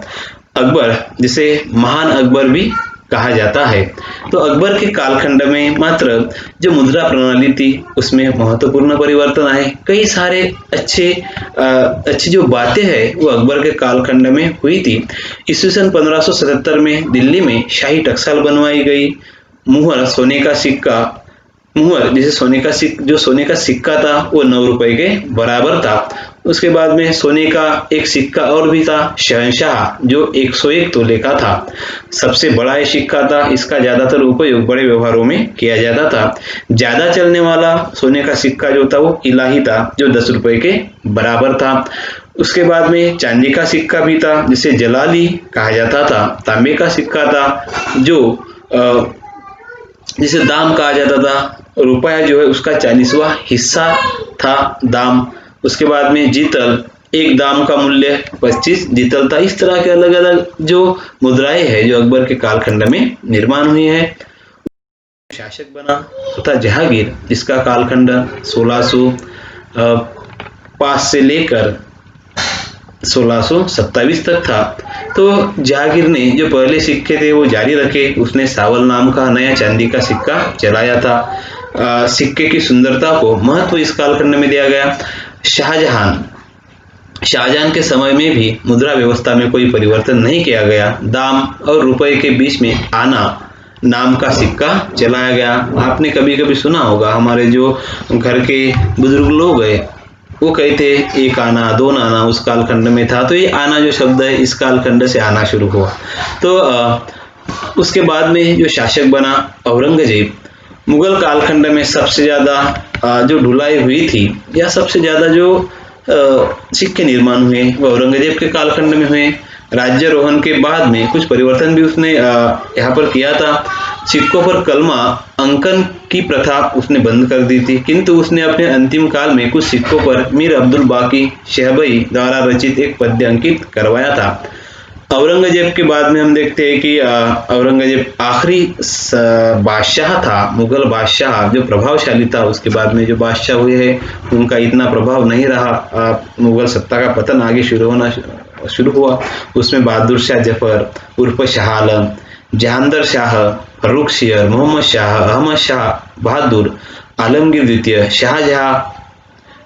अकबर, जिसे महान अकबर भी कहा जाता है। तो अकबर के कालखंड में मात्र जो मुद्रा प्रणाली थी उसमें महत्वपूर्ण परिवर्तन आए। कई सारे अच्छी जो बातें हैं वो अकबर के कालखंड में हुई थी। ईस्वीसन 1577 में दिल्ली में शाही टकसाल बनवाई गई। मुहर, सोने का सिक्का, मुहर जैसे सोने का सिक्का था वो 9 रुपए के बराबर था। उसके बाद में सोने का एक सिक्का और भी था, शहंशाह, जो 101 तोले का था। सबसे बड़ा ये सिक्का था, इसका ज्यादातर उपयोग बड़े व्यवहारों में किया जाता था। ज्यादा चलने वाला सोने का सिक्का जो था वो इलाही था, जो 10 रुपए के बराबर था। उसके बाद में चांदी का सिक्का भी था जिसे जलाली कहा जाता था। तांबे का सिक्का था जो जिसे दाम कहा जाता था। रुपया जो है उसका 40वां हिस्सा था दाम। उसके बाद में जीतल, एक दाम का मूल्य 25 जीतल था। इस तरह के अलग अलग जो मुद्राएं है जो अकबर के कालखंड में निर्माण हुई है। शासक बना तथा जहांगीर, जिसका कालखंड 1605 से लेकर 1627 तक था। तो जहांगीर ने जो पहले सिक्के थे वो जारी रखे। उसने सावल नाम का नया चांदी का सिक्का चलाया था। सिक्के की सुंदरता को महत्व इस कालखंड में दिया गया। शाहजहां के समय में भी मुद्रा व्यवस्था में कोई परिवर्तन नहीं किया गया। दाम और रुपए के बीच में आना नाम का सिक्का चलाया गया। आपने कभी कभी सुना होगा, हमारे जो घर के बुजुर्ग लोग हैं वो कहते एक आना दो आना उस कालखंड में था। तो ये आना जो शब्द है इस कालखंड से आना शुरू हुआ। तो उसके बाद में जो शासक बना औरंगजेब, मुगल कालखंड में सबसे ज्यादा जो ढुलाई हुई थी या सबसे ज्यादा जो सिक्के निर्माण हुए वो औरंगजेब के कालखंड में हुए। राज्यारोहण के बाद में कुछ परिवर्तन भी उसने यहाँ पर किया था। सिक्कों पर कलमा अंकन की प्रथा उसने बंद कर दी थी, किंतु उसने अपने अंतिम काल में कुछ सिक्कों पर मीर अब्दुल बाकी शहबई द्वारा रचित एक पद्य अंकित करवाया था। औरंगजेब के बाद में हम देखते हैं कि औरंगजेब आखिरी बादशाह था, मुगल बादशाह जो प्रभावशाली था। उसके बाद में जो बादशाह हुए हैं उनका इतना प्रभाव नहीं रहा। मुगल सत्ता का पतन आगे शुरू हुआ। उसमें बहादुर शाह जफर उर्फ शाह आलम, जहांदर शाह, फर्रुख शेर, मोहम्मद शाह, अहमद शाह बहादुर, आलमगीर द्वितीय, शाहजहां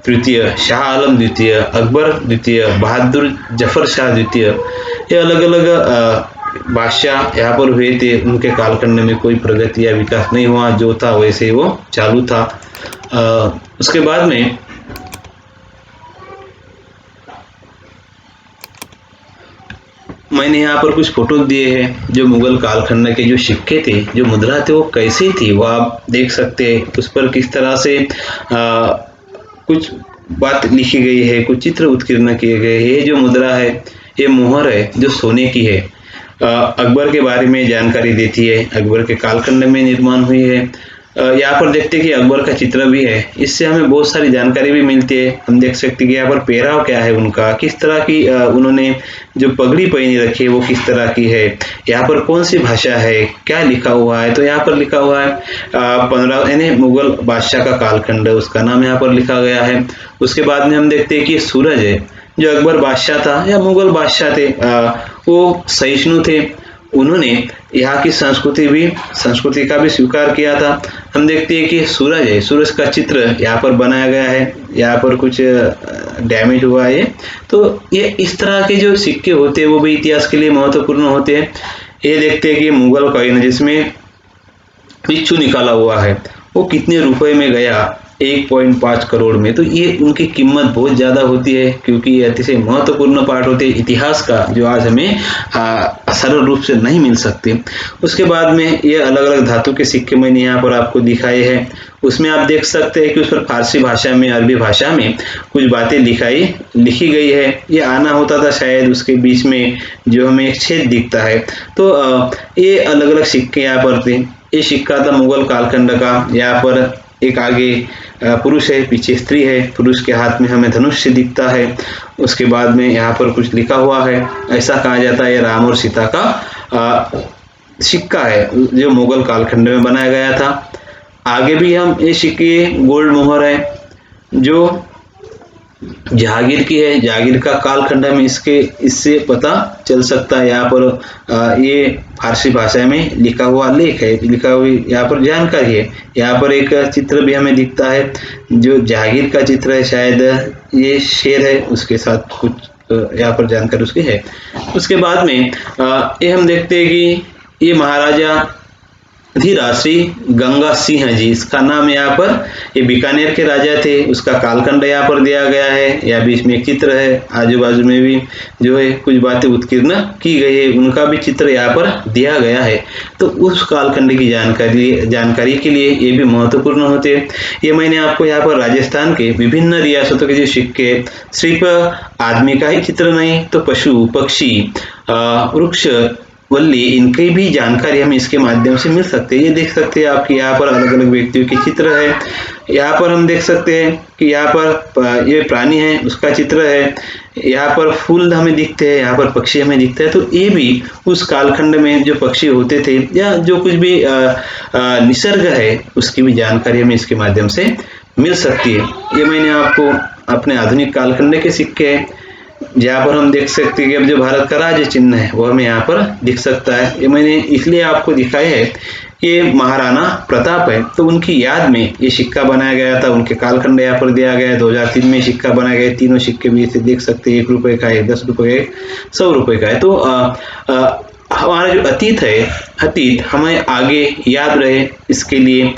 तृतीय, शाह आलम द्वितीय, अकबर द्वितीय, बहादुर जफर शाह द्वितीय, ये अलग अलग बादशाह यहाँ पर हुए थे। उनके कालखंड में कोई प्रगति या विकास नहीं हुआ, जो था वैसे ही वो चालू था। उसके बाद में मैंने यहाँ पर कुछ फोटो दिए हैं जो मुगल कालखंड के जो सिक्के थे, जो मुद्रा थे वो कैसी थी वो आप देख सकते हैं। उस पर किस तरह से कुछ बात लिखी गई है, कुछ चित्र उत्कीर्ण किए गए हैं। ये जो मुद्रा है ये मोहर है जो सोने की है। अकबर के बारे में जानकारी देती है, अकबर के कालखंड में निर्माण हुई है। यहाँ पर देखते हैं कि अकबर का चित्र भी है, इससे हमें बहुत सारी जानकारी भी मिलती है। हम देख सकते हैं कि यहाँ पर पहराव क्या है उनका, किस तरह की उन्होंने जो पगड़ी पहनी रखी है वो किस तरह की है, यहाँ पर कौन सी भाषा है, क्या लिखा हुआ है। तो यहाँ पर लिखा हुआ है 15 यानी मुगल बादशाह का कालखंड, उसका नाम यहाँ पर लिखा गया है। उसके बाद में हम देखते हैं कि सूरज है, जो अकबर बादशाह था या मुगल बादशाह थे वो सहिष्णु थे। उन्होंने यहाँ की संस्कृति का भी स्वीकार किया था। हम देखते हैं कि सूरज है, सूरज का चित्र यहाँ पर बनाया गया है। यहाँ पर कुछ डैमेज हुआ है। तो ये इस तरह के जो सिक्के होते हैं वो भी इतिहास के लिए महत्वपूर्ण होते हैं। ये देखते हैं कि मुगल कॉइन जिसमें बिच्छू निकाला हुआ है वो कितने रुपए में गया, 1.5 करोड़ में। तो ये उनकी कीमत बहुत ज्यादा होती है क्योंकि ये अतिशय महत्वपूर्ण पार्ट होते हैं इतिहास का, जो आज हमें सरल रूप से नहीं मिल सकते। उसके बाद में ये अलग अलग धातु के सिक्के मैंने यहाँ पर आपको दिखाए हैं। उसमें आप देख सकते हैं कि उस पर फारसी भाषा में, अरबी भाषा में कुछ बातें लिखी गई है। ये आना होता था शायद, उसके बीच में जो हमें एक छेद दिखता है। तो ये अलग अलग सिक्के यहाँ पर थे। ये सिक्का था मुगल कालखंड का। यहाँ पर एक आगे पुरुष है, पीछे स्त्री है, पुरुष के हाथ में हमें धनुष दिखता है। उसके बाद में यहाँ पर कुछ लिखा हुआ है। ऐसा कहा जाता है ये राम और सीता का सिक्का है जो मुगल कालखंड में बनाया गया था। आगे भी हम ये सिक्के गोल्ड मोहर है जो जहांगीर की है। जहांगीर का कालखंड में इससे पता चल सकता है। यहाँ पर ये फारसी भाषा में लिखा हुआ लेख है, लिखा हुई यहाँ पर जानकारी है। यहाँ पर एक चित्र भी हमें दिखता है जो जहांगीर का चित्र है, शायद ये शेर है, उसके साथ कुछ यहाँ पर जानकारी उसकी है। उसके बाद में ये हम देखते हैं कि ये महाराजा धीराज श्री गंगा सिंह जी, इसका नाम यहाँ पर, ये बीकानेर के राजा थे, उसका कालखंड यहाँ पर दिया गया है। या बीच में एक चित्र है, आजू बाजू में भी जो है कुछ बातें उत्कीर्ण की गई है, उनका भी चित्र यहाँ पर दिया गया है। तो उस कालखंड की जानकारी के लिए ये भी महत्वपूर्ण होते हैं। ये मैंने आपको यहाँ पर राजस्थान के विभिन्न रियासतों के जो सिक्के, सिर्फ आदमी का ही चित्र नहीं तो पशु पक्षी वृक्ष वल्ली, इनकी भी जानकारी हमें इसके माध्यम से मिल सकती है। ये देख सकते हैं आपके यहाँ पर अलग अलग व्यक्तियों के चित्र है। यहाँ पर हम देख सकते हैं कि यहाँ पर ये प्राणी है, उसका चित्र है। यहाँ पर फूल हमें दिखते हैं, यहाँ पर पक्षी हमें दिखते हैं। तो ये भी उस कालखंड में जो पक्षी होते थे या जो कुछ भी निसर्ग है, उसकी भी जानकारी हमें इसके माध्यम से मिल सकती है। ये मैंने आपको अपने आधुनिक कालखंड के सिक्के हैं, जहाँ पर हम देख सकते हैं कि अब जो भारत का राज्य चिन्ह है वो हमें यहाँ पर दिख सकता है। ये मैंने इसलिए आपको दिखाया है कि महाराणा प्रताप है, तो उनकी याद में ये सिक्का बनाया गया था, उनके कालखंड यहाँ पर दिया गया है। 2003 में सिक्का बनाया गया, तीनों सिक्के भी इसे देख सकते हैं, 1 रुपए का है, 10 रुपए का है, 100 रुपए का है। तो हमारा जो अतीत हमें आगे याद रहे, इसके लिए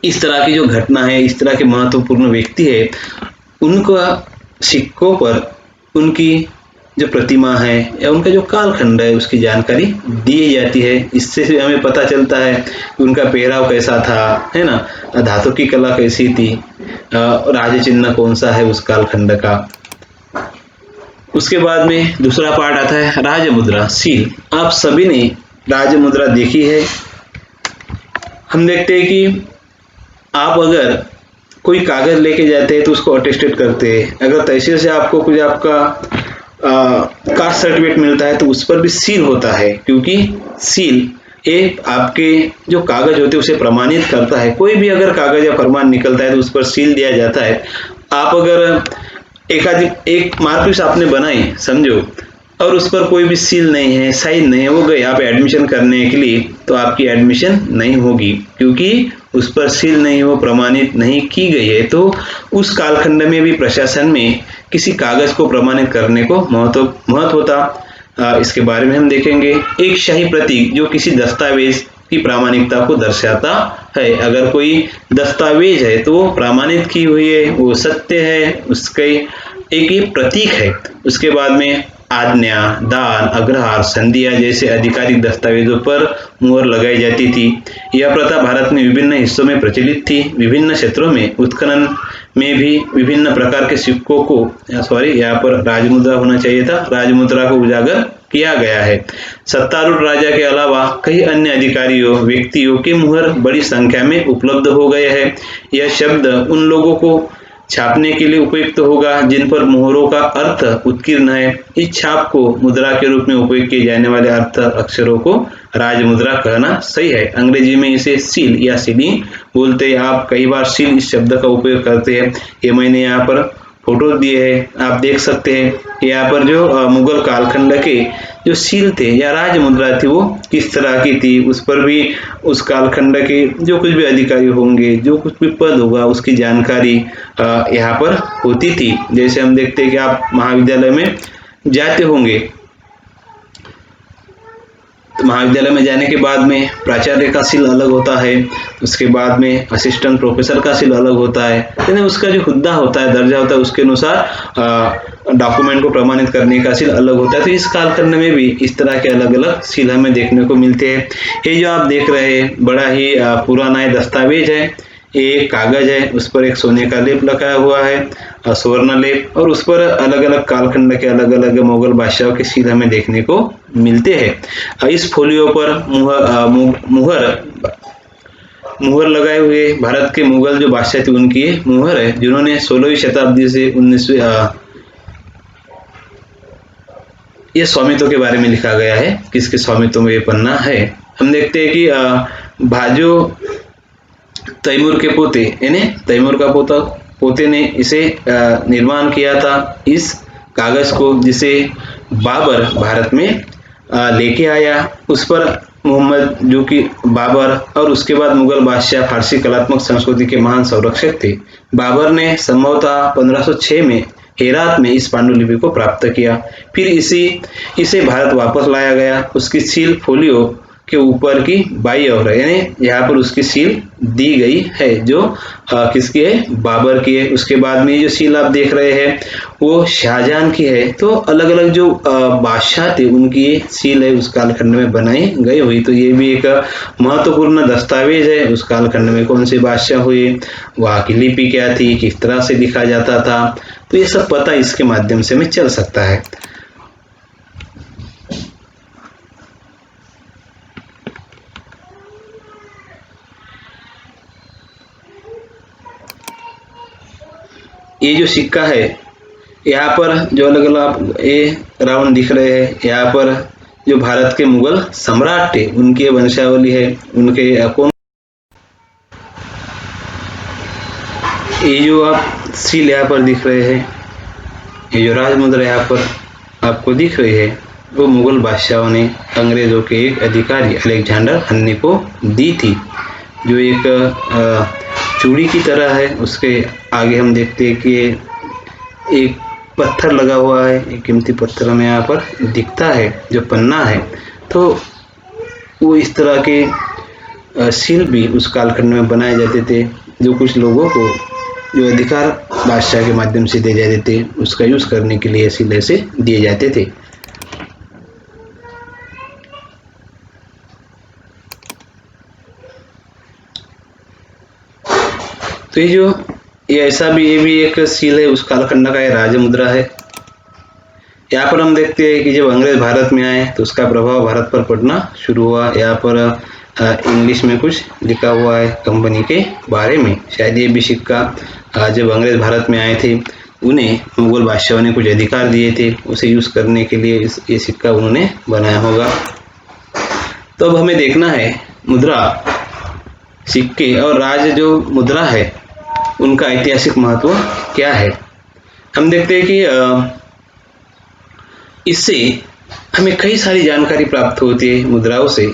इस तरह की जो घटना है, इस तरह के महत्वपूर्ण व्यक्ति है, उनका सिक्कों पर उनकी जो प्रतिमा है या उनका जो कालखंड है उसकी जानकारी दी जाती है। इससे हमें पता चलता है कि उनका पहराव कैसा था, है ना, धातु की कला कैसी थी, राज चिन्ह कौन सा है उस कालखंड का। उसके बाद में दूसरा पार्ट आता है राज मुद्रा, सील। आप सभी ने राज मुद्रा देखी है। हम देखते हैं कि आप अगर कोई कागज लेके जाते हैं तो उसको अटेस्टेड करते हैं। अगर तहसील से आपको कुछ आपका कास्ट सर्टिफिकेट मिलता है तो उस पर भी सील होता है, क्योंकि सील ये आपके जो कागज होते हैं उसे प्रमाणित करता है। कोई भी अगर कागज या फरमान निकलता है तो उस पर सील दिया जाता है। आप अगर एक मार्कशीट आपने बनाई समझो, और उस पर कोई भी सील नहीं है, साइन नहीं है, वो गए आप एडमिशन करने के लिए, तो आपकी एडमिशन नहीं होगी, क्योंकि उस पर सील नहीं, वो प्रमाणित नहीं की गई है। तो उस कालखंड में भी प्रशासन में किसी कागज को प्रमाणित करने को महत्व होता। इसके बारे में हम देखेंगे। एक शाही प्रतीक जो किसी दस्तावेज की प्रामाणिकता को दर्शाता है। अगर कोई दस्तावेज है तो वो प्रमाणित की हुई है, वो सत्य है, उसके एक ही प्रतीक है। उसके बाद में आज्ञा, दान, अग्रहार, संधिया जैसे आधिकारिक दस्तावेजों पर मुहर लगाई जाती थी। यह प्रथा भारत में विभिन्न हिस्सों में प्रचलित थी। विभिन्न क्षेत्रों में उत्खनन में भी विभिन्न प्रकार के सिक्कों को यहाँ पर राजमुद्रा होना चाहिए था, राजमुद्रा को उजागर किया गया है। सत्तारूढ़ राजा के अलावा कई अन्य अधिकारियों व्यक्तियों के मुहर बड़ी संख्या में उपलब्ध हो गए हैं। यह शब्द उन लोगों को छापने के लिए उपयुक्त होगा जिन पर मुहरों का अर्थ उत्कीर्ण है। इस छाप को मुद्रा के रूप में उपयोग किए जाने वाले अर्थ अक्षरों को राजमुद्रा कहना सही है। अंग्रेजी में इसे सील या सीलिंग बोलते हैं। आप कई बार सील इस शब्द का उपयोग करते हैं। ये मैंने यहाँ पर फोटो दिए हैं, आप देख सकते हैं यहाँ पर जो मुगल कालखंड के जो सील थे या राजमुद्रा थी वो किस तरह की थी, उस पर भी उस कालखंड के जो कुछ भी अधिकारी होंगे, जो कुछ भी पद होगा, उसकी जानकारी यहाँ पर होती थी। जैसे हम देखते हैं कि आप महाविद्यालय में जाते होंगे, तो महाविद्यालय में जाने के बाद में प्राचार्य का सील अलग होता है, उसके बाद में असिस्टेंट प्रोफेसर का सील अलग होता है, यानी उसका जो हुद्दा होता है, दर्जा होता है, उसके अनुसार डॉक्यूमेंट को प्रमाणित करने का सील अलग होता है। तो इस कालखंड में भी इस तरह के अलग अलग सील हमें देखने को मिलते हैं। ये जो आप देख रहे हैं बड़ा ही पुराना दस्तावेज है, एक कागज है, उस पर एक सोने का लेप लगाया हुआ है, स्वर्ण लेप, और उस पर अलग अलग कालखंड के अलग अलग मुगल बादशाहों के सील हमें देखने को मिलते हैं। इस फोलियो पर मुहर लगाए हुए भारत के मुगल जो बादशाह थे उनकी मुहर है, जिन्होंने 16वीं शताब्दी से 19वीं ये स्वामित्व के बारे में लिखा गया है, किसके स्वामित्व में ये पन्ना है। हम देखते हैं कि भाजो तैमूर के पोते यानी तैमूर का पोते ने इसे निर्माण किया था, इस कागज को, जिसे बाबर भारत में लेके आया। उस पर मोहम्मद जो कि बाबर और उसके बाद मुगल बादशाह फारसी कलात्मक संस्कृति के महान संरक्षक थे। बाबर ने संभवतः 1506 में हेरात में इस पांडुलिपि को प्राप्त किया। फिर इसे भारत वापस लाया गया। उसकी सील फोलियो के ऊपर की बाई ओर है, यानी यहाँ पर उसकी सील दी गई है जो किसकी है, बाबर की है। उसके बाद में ये जो सील आप देख रहे हैं वो शाहजहां की है। तो अलग अलग जो बादशाह थे उनकी ये सील है उस कालखंड में बनाई गई हुई। तो ये भी एक महत्वपूर्ण दस्तावेज है उस कालखंड में कौन से बादशाह हुए, वहाँ की लिपि क्या थी, किस तरह से लिखा जाता था, तो ये सब पता इसके माध्यम से हमें चल सकता है। ये जो सिक्का है यहाँ पर जो अलग अलग ये राउंड दिख रहे हैं, यहाँ पर जो भारत के मुगल सम्राट थे उनकी वंशावली है, उनके कौन, ये जो आप सील यहाँ पर दिख रहे हैं, ये जो राज मुद्रा यहाँ पर आपको दिख रही है वो मुगल बादशाहों ने अंग्रेजों के एक अधिकारी अलेक्जेंडर हन्नी को दी थी, जो एक चूड़ी की तरह है। उसके आगे हम देखते हैं कि एक पत्थर लगा हुआ है, एक कीमती पत्थर हमें यहाँ पर दिखता है जो पन्ना है। तो वो इस तरह के सील भी उस कालखंड में बनाए जाते थे, जो कुछ लोगों को जो अधिकार बादशाह के माध्यम से दिए जाते थे उसका यूज करने के लिए सील ऐसे दिए जाते थे। तो ये भी एक सील है उस कालखंड का, ये राज मुद्रा है। यहाँ पर हम देखते हैं कि जब अंग्रेज भारत में आए तो उसका प्रभाव भारत पर पड़ना शुरू हुआ। यहाँ पर इंग्लिश में कुछ लिखा हुआ है कंपनी के बारे में, शायद ये भी सिक्का जब अंग्रेज भारत में आए थे उन्हें मुगल बादशाहों ने कुछ अधिकार दिए थे, उसे यूज करने के लिए ये सिक्का उन्होंने बनाया होगा। तो अब हमें देखना है मुद्रा, सिक्के और राज जो मुद्रा है उनका ऐतिहासिक महत्व क्या है। हम देखते हैं कि इससे हमें कई सारी जानकारी प्राप्त होती है मुद्राओं से।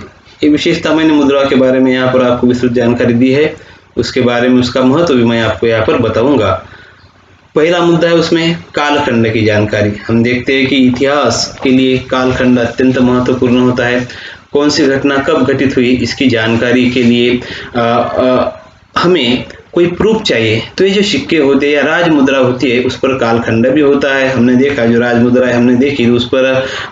ये विशेषता मैंने मुद्रा के बारे में यहाँ पर आपको विस्तृत जानकारी दी है, उसके बारे में उसका महत्व भी मैं आपको यहाँ पर बताऊंगा। पहला मुद्दा है उसमें कालखंड की जानकारी। हम देखते हैं कि इतिहास के लिए कालखंड अत्यंत महत्वपूर्ण होता है। कौन सी घटना कब घटित हुई इसकी जानकारी के लिए हमें कोई प्रूफ चाहिए। तो ये जो सिक्के होते हैं या राज मुद्रा होती है उस पर कालखंड भी होता है। हमने देखा जो राज मुद्रा है हमने देखी उस पर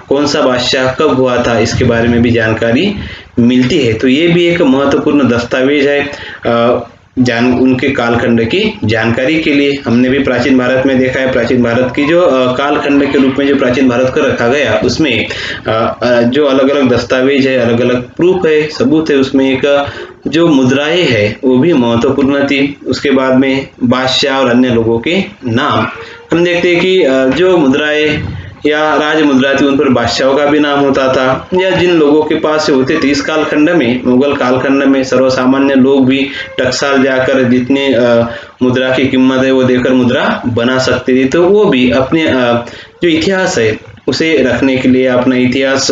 कौन सा बादशाह कब हुआ था इसके बारे में भी जानकारी मिलती है। तो ये भी एक महत्वपूर्ण दस्तावेज है उनके कालखंड की जानकारी के लिए। हमने भी प्राचीन भारत में देखा है, प्राचीन भारत की जो कालखंड के रूप में जो प्राचीन भारत को रखा गया उसमें जो अलग अलग दस्तावेज है, अलग अलग प्रूफ है, सबूत है, उसमें एक जो मुद्राएं है वो भी महत्वपूर्ण थी। उसके बाद में बादशाह और अन्य लोगों के नाम हम देखते हैं कि जो मुद्राएं या राज मुद्रा थी उन पर बादशाहों का भी नाम होता था या जिन लोगों के पास होते थे। इस कालखंड में, मुगल कालखंड में सर्वसामान्य लोग भी टकसाल जाकर जितने मुद्रा की कीमत है वो देकर मुद्रा बना सकते थे। तो वो भी अपने जो इतिहास है उसे रखने के लिए, अपना इतिहास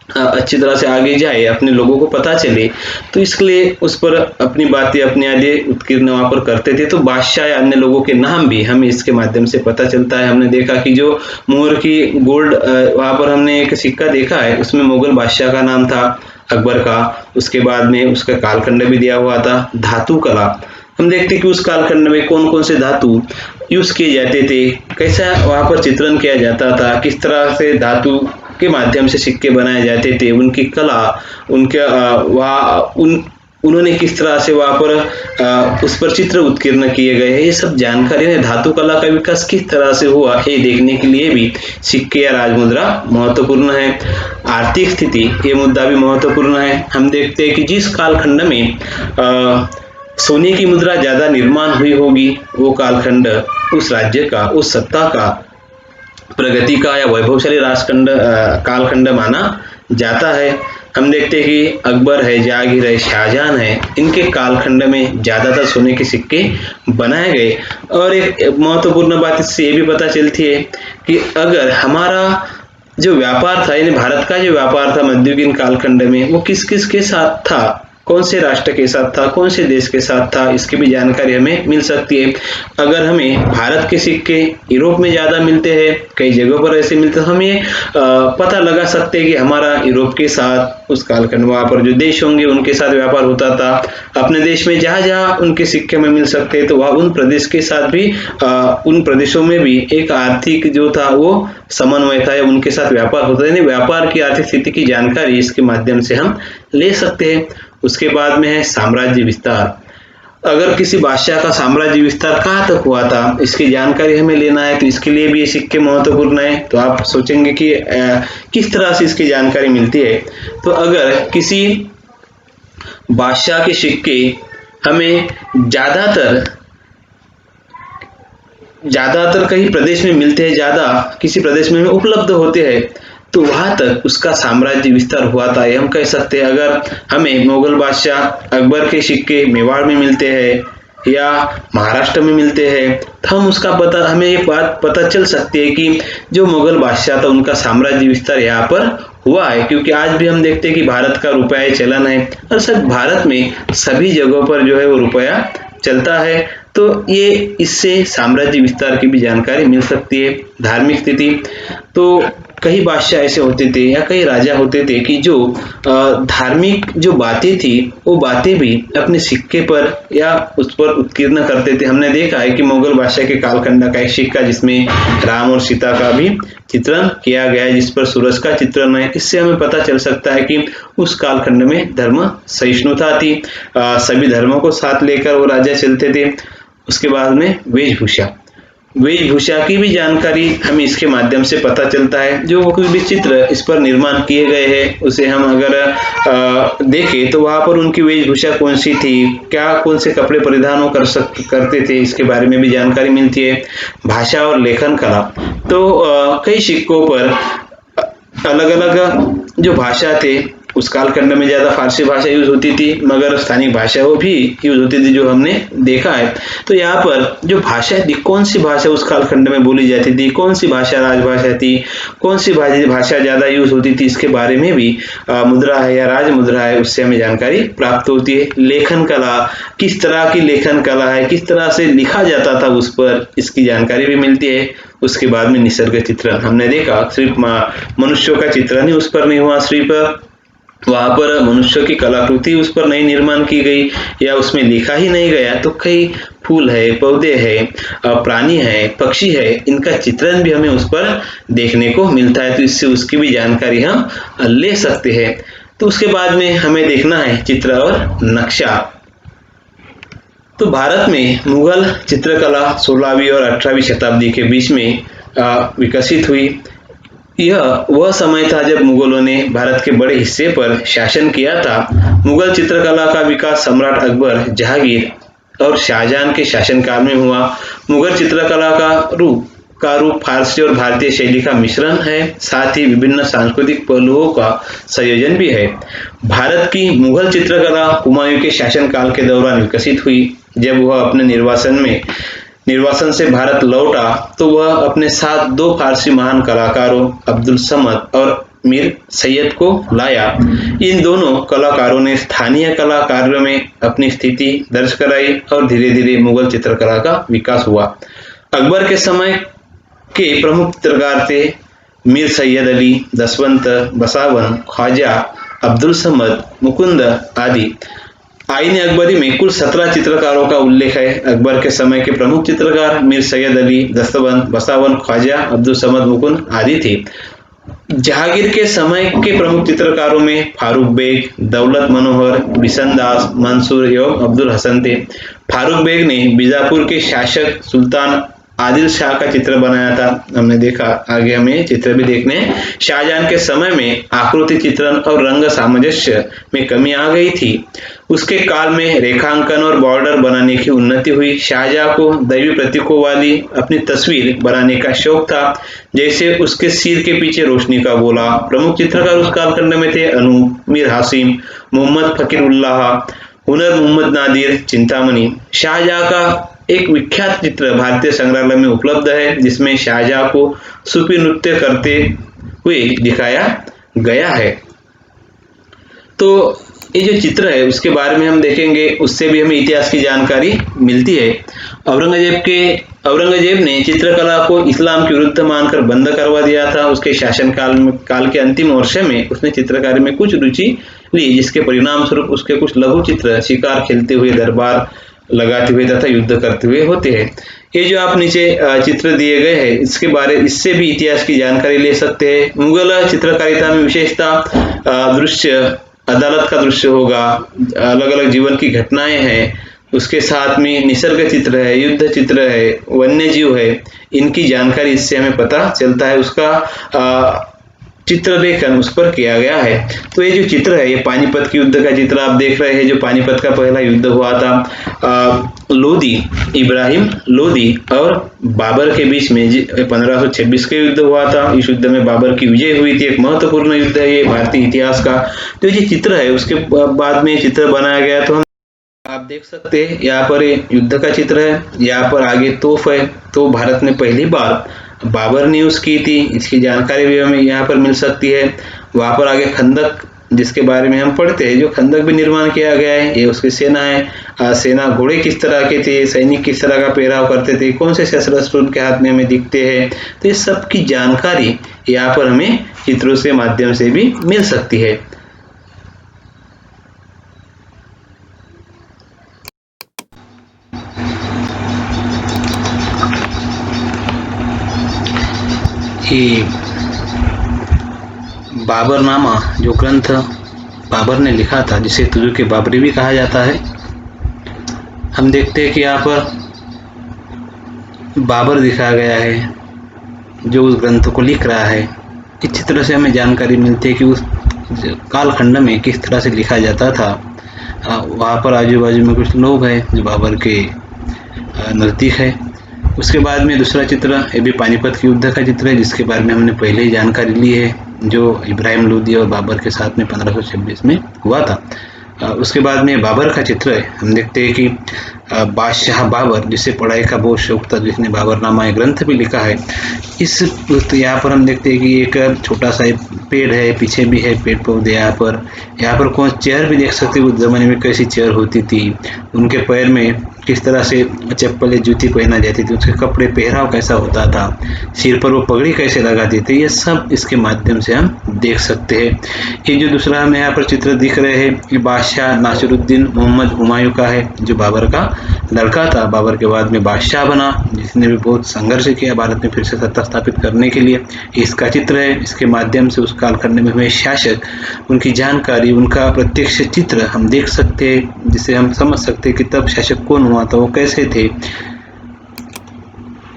अच्छी तरह से आगे जाए, अपने लोगों को पता चले, तो इसके लिए उस पर अपनी बातें, अपनी यादें उत्कीर्ण वहां पर करते थे। तो बादशाह या अन्य लोगों के नाम भी हमें इसके माध्यम से पता चलता है। हमने देखा कि जो मोहर की गोल्ड वहां पर हमने एक सिक्का देखा है उसमें मुगल बादशाह का नाम था, अकबर का। उसके बाद में उसका कालखंड भी दिया हुआ था। धातु कला हम देखते कि उस कालखंड में कौन कौन से धातु यूज किए जाते थे, कैसा वहां पर चित्रण किया जाता था, किस तरह से धातु के माध्यम से सिक्के बनाए जाते थे, उनकी कला, उनके उन्होंने किस तरह से वहां पर उस पर चित्र उत्कीर्ण किए गए हैं, ये सब जानकारी है। धातु कला का विकास किस तरह से हुआ है देखने के लिए भी सिक्के या राजमुद्रा महत्वपूर्ण है। आर्थिक स्थिति ये मुद्दा भी महत्वपूर्ण है। हम देखते हैं कि जिस कालखंड में सोने की मुद्रा ज्यादा निर्माण हुई होगी वो कालखंड उस राज्य का, उस सत्ता का, प्रगति का या वैभवशाली राजखंड कालखंड माना जाता है। हम देखते हैं कि अकबर है, जहांगीर है, शाहजहां है, इनके कालखंड में ज्यादातर सोने के सिक्के बनाए गए। और एक महत्वपूर्ण बात इससे ये भी पता चलती है कि अगर हमारा जो व्यापार था, यानी भारत का जो व्यापार था मध्ययुगीन कालखंड में, वो किस किस के साथ था, कौन से राष्ट्र के साथ था, कौन से देश के साथ था, इसकी भी जानकारी हमें मिल सकती है। अगर हमें भारत के सिक्के यूरोप में ज़्यादा मिलते हैं, कई जगहों पर ऐसे मिलते हैं, तो हम ये पता लगा सकते हैं कि हमारा यूरोप के साथ उस कालखंड वहाँ पर जो देश होंगे उनके साथ व्यापार होता था। अपने देश में जहाँ जहाँ उनके सिक्के में मिल सकते हैं तो वह उन प्रदेश के साथ भी उन प्रदेशों में भी एक आर्थिक जो था वो समन्वय था या उनके साथ व्यापार होता है। यानी व्यापार की आर्थिक स्थिति की जानकारी इसके माध्यम से हम ले सकते हैं। उसके बाद में है साम्राज्य विस्तार। अगर किसी बादशाह का साम्राज्य विस्तार कहाँ तक हुआ था इसकी जानकारी हमें लेना है तो इसके लिए भी ये सिक्के महत्वपूर्ण है। तो आप सोचेंगे कि किस तरह से इसकी जानकारी मिलती है। तो अगर किसी बादशाह के सिक्के हमें ज्यादातर कहीं प्रदेश में मिलते हैं, ज्यादा किसी प्रदेश में उपलब्ध होते हैं, तो वहां तक उसका साम्राज्य विस्तार हुआ था ये हम कह सकते हैं। अगर हमें मुगल बादशाह अकबर के सिक्के मेवाड़ में मिलते हैं या महाराष्ट्र में मिलते हैं तो हमें ये बात पता चल सकती है कि जो मुगल बादशाह था उनका साम्राज्य विस्तार यहाँ पर हुआ है। क्योंकि आज भी हम देखते हैं कि भारत का रुपया चलन है और सब भारत में सभी जगहों पर जो है वो रुपया चलता है। तो ये इससे साम्राज्य विस्तार की भी जानकारी मिल सकती है। धार्मिक स्थिति, तो कई बादशाह ऐसे होते थे या कई राजा होते थे कि जो धार्मिक जो बातें थी वो बातें भी अपने सिक्के पर या उस पर उत्कीर्ण करते थे। हमने देखा है कि मुगल बादशाह के कालखंड का एक सिक्का जिसमें राम और सीता का भी चित्रण किया गया है, जिस पर सूरज का चित्रण है। इससे हमें पता चल सकता है कि उस कालखंड में धर्म सहिष्णुता थी, सभी धर्मों को साथ लेकर वो राजा चलते थे। उसके बाद में वेशभूषा की भी जानकारी हमें इसके माध्यम से पता चलता है। जो कोई भी चित्र इस पर निर्माण किए गए हैं उसे हम अगर देखें तो वहां पर उनकी वेशभूषा कौन सी थी, क्या कौन से कपड़े परिधान करते थे, इसके बारे में भी जानकारी मिलती है। भाषा और लेखन कला, तो कई सिक्कों पर अलग अलग जो भाषा थे उस कालखंड में ज्यादा फारसी भाषा यूज होती थी, मगर स्थानिक भाषा वो भी यूज होती थी जो हमने देखा है। तो यहाँ पर जो भाषा थी, कौन सी भाषा उस कालखंड में बोली जाती थी, कौन सी भाषा राजभाषा थी, कौन सी भाषा ज्यादा यूज होती थी, इसके बारे में भी मुद्रा है या राज मुद्रा है उससे हमें जानकारी प्राप्त होती है। लेखन कला, किस तरह की लेखन कला है, किस तरह से लिखा जाता था उस पर, इसकी जानकारी भी मिलती है। उसके बाद में निसर्ग चित्रण, हमने देखा सिर्फ मनुष्यों का चित्रण ही उस पर नहीं हुआ, सिर्फ वहां पर मनुष्य की कलाकृति उस पर नहीं निर्माण की गई या उसमें लिखा ही नहीं गया, तो कई फूल है, पौधे है, प्राणी है, पक्षी है, इनका चित्रण भी हमें उस पर देखने को मिलता है। तो इससे उसकी भी जानकारी हम ले सकते हैं। तो उसके बाद में हमें देखना है चित्र और नक्शा। तो भारत में मुगल चित्रकला 16वीं और 18वीं शताब्दी के बीच में विकसित हुई। यह वह समय था जब मुगलों ने भारत के बड़े हिस्से पर शासन किया था। मुगल चित्रकला का विकास सम्राट अकबर, जहांगीर और शाहजहां के शासनकाल में हुआ। मुगल चित्रकला का रूप फारसी और भारतीय शैली का मिश्रण है, साथ ही विभिन्न सांस्कृतिक पहलुओं का संयोजन भी है। भारत की मुगल चित्रकला हुमायूं के शासनकाल के दौरान विकसित हुई। जब वह अपने निर्वासन से भारत लौटा तो वह अपने साथ 2 फारसी महान कलाकारों अब्दुल समद और मीर सैयद को लाया। इन दोनों कलाकारों ने स्थानीय कला कार्यों में अपनी स्थिति दर्ज कराई और धीरे धीरे मुगल चित्रकला का विकास हुआ। अकबर के समय के प्रमुख चित्रकार थे मीर सैयद अली, दसवंत, बसावन, ख्वाजा, अब्दुल समद, मुकुंद आदि। आईने अकबरी में कुल 17 चित्रकारों का उल्लेख है। अकबर के समय के प्रमुख चित्रकार मीर सैयद अली, दस्तवंत, बसावन, ख्वाजा, अब्दुल समद, मुकुंद आदि थे। जहांगीर के समय के प्रमुख चित्रकारों में फारूक बेग, दौलत मनोहर, बिशनदास, मंसूर एवं अब्दुल हसन थे। फारूक बेग ने बीजापुर के शासक सुल्तान आदिल शाह का चित्र बनाया था, हमने देखा। आगे हमें चित्र भी देखने। शाहजहां के समय में आकृति चित्रण और रंग सामंजस्य में कमी आ गई थी। उसके काल में रेखांकन और बॉर्डर बनाने की उन्नति हुई। शाहजहां को दैवी प्रतीकों वाली अपनी तस्वीर बनाने का शौक था, जैसे उसके सिर के पीछे रोशनी का गोला। प्रमुख चित्रकार उस कालखंड में थे अनूप, मीर हासिम, मोहम्मद फकीरुल्लाह, हुनर मोहम्मद नादिर, चिंतामणि। शाहजहां का एक विख्यात चित्र भारतीय संग्रहालय में उपलब्ध है, जिसमें शाहजहां को सूफी नृत्य करते हुए दिखाया गया है। तो ये जो चित्र है उसके बारे में हम देखेंगे, उससे भी हमें इतिहास की जानकारी मिलती है। औरंगजेब ने चित्रकला को इस्लाम के विरुद्ध मानकर बंद करवा दिया था। उसके शासन काल के अंतिम वर्ष में उसने चित्रकारी में कुछ रुचि ली, जिसके परिणाम स्वरूप उसके कुछ लघु चित्र शिकार खेलते हुए, दरबार लगाते हुए तथा युद्ध करते हुए होते हैं। ये जो आप नीचे चित्र दिए गए हैं, इससे भी इतिहास की जानकारी ले सकते हैं। मुगल चित्रकारिता में विशेषता दृश्य, अदालत का दृश्य होगा, अलग अलग जीवन की घटनाएं हैं, उसके साथ में निसर्ग चित्र है, युद्ध चित्र है, वन्य जीव है, इनकी जानकारी इससे हमें पता चलता है। उसका चित्र लेखन उस पर किया गया है। तो ये जो चित्र है, ये पानीपत की युद्ध का चित्र आप देख रहे हैं, जो पानीपत का पहला युद्ध हुआ था लोदी, इब्राहिम लोदी और बाबर के बीच में 1526 का युद्ध हुआ था। इस युद्ध में बाबर की विजय हुई थी। एक महत्वपूर्ण युद्ध है ये भारतीय इतिहास का। तो ये चित्र है, उसके बाद में चित्र बनाया गया। तो आप देख सकते हैं यहाँ पर युद्ध का चित्र है, यहाँ पर आगे तोफ है। तो भारत में पहली बार बाबर ने यूज की थी, इसकी जानकारी भी हमें यहाँ पर मिल सकती है। वहां पर आगे खंदक, जिसके बारे में हम पढ़ते हैं, जो खंदक भी निर्माण किया गया है, ये उसकी सेना है। सेना घोड़े किस तरह के थे, सैनिक किस तरह का पहराव करते थे, कौन से शस्त्र उनके हाथ में हमें दिखते हैं। तो ये सब की जानकारी यहाँ पर हमें चित्रों के माध्यम से भी मिल सकती है। कि बाबरनामा जो ग्रंथ बाबर ने लिखा था, जिसे तुजुक बाबरी भी कहा जाता है, हम देखते हैं कि यहाँ पर बाबर दिखाया गया है जो उस ग्रंथ को लिख रहा है। इस चित्र से हमें जानकारी मिलती है कि उस कालखंड में किस तरह से लिखा जाता था। वहाँ पर आजू बाजू में कुछ लोग हैं जो बाबर के नज़दीक है। उसके बाद में दूसरा चित्र, ये भी पानीपत के युद्ध का चित्र है, जिसके बारे में हमने पहले ही जानकारी ली है, जो इब्राहिम लोदी और बाबर के साथ में 1526 में हुआ था। उसके बाद में बाबर का चित्र है। हम देखते हैं कि बादशाह बाबर, जिसे पढ़ाई का बहुत शौक था, जिसने बाबरनामा एक ग्रंथ भी लिखा है। यहाँ पर हम देखते हैं कि एक छोटा सा पेड़ है, पीछे भी है पेड़ पौधे। यहाँ पर कौन चेयर भी देख सकते हैं, उस जमाने में कैसी चेयर होती थी, उनके पैर में किस तरह से चप्पल या जूती पहना जाती थी, उसके कपड़े पहराव कैसा होता था, सिर पर वो पगड़ी कैसे लगाते थे, ये सब इसके माध्यम से हम देख सकते हैं। ये जो दूसरा हमें यहाँ पर चित्र दिख रहे हैं, ये बादशाह नासिरुद्दीन मोहम्मद हुमायूं का है, जो बाबर का लड़का था। बाबर के बाद में बादशाह बना, जिसने भी बहुत संघर्ष किया भारत में फिर से सत्ता स्थापित करने के लिए। इसका चित्र है। इसके माध्यम से उस कालखंड में हुए शासक, उनकी जानकारी, उनका प्रत्यक्ष चित्र हम देख सकते हैं, जिसे हम समझ सकते हैं कि तब शासक कौन हुआ था, वो कैसे थे।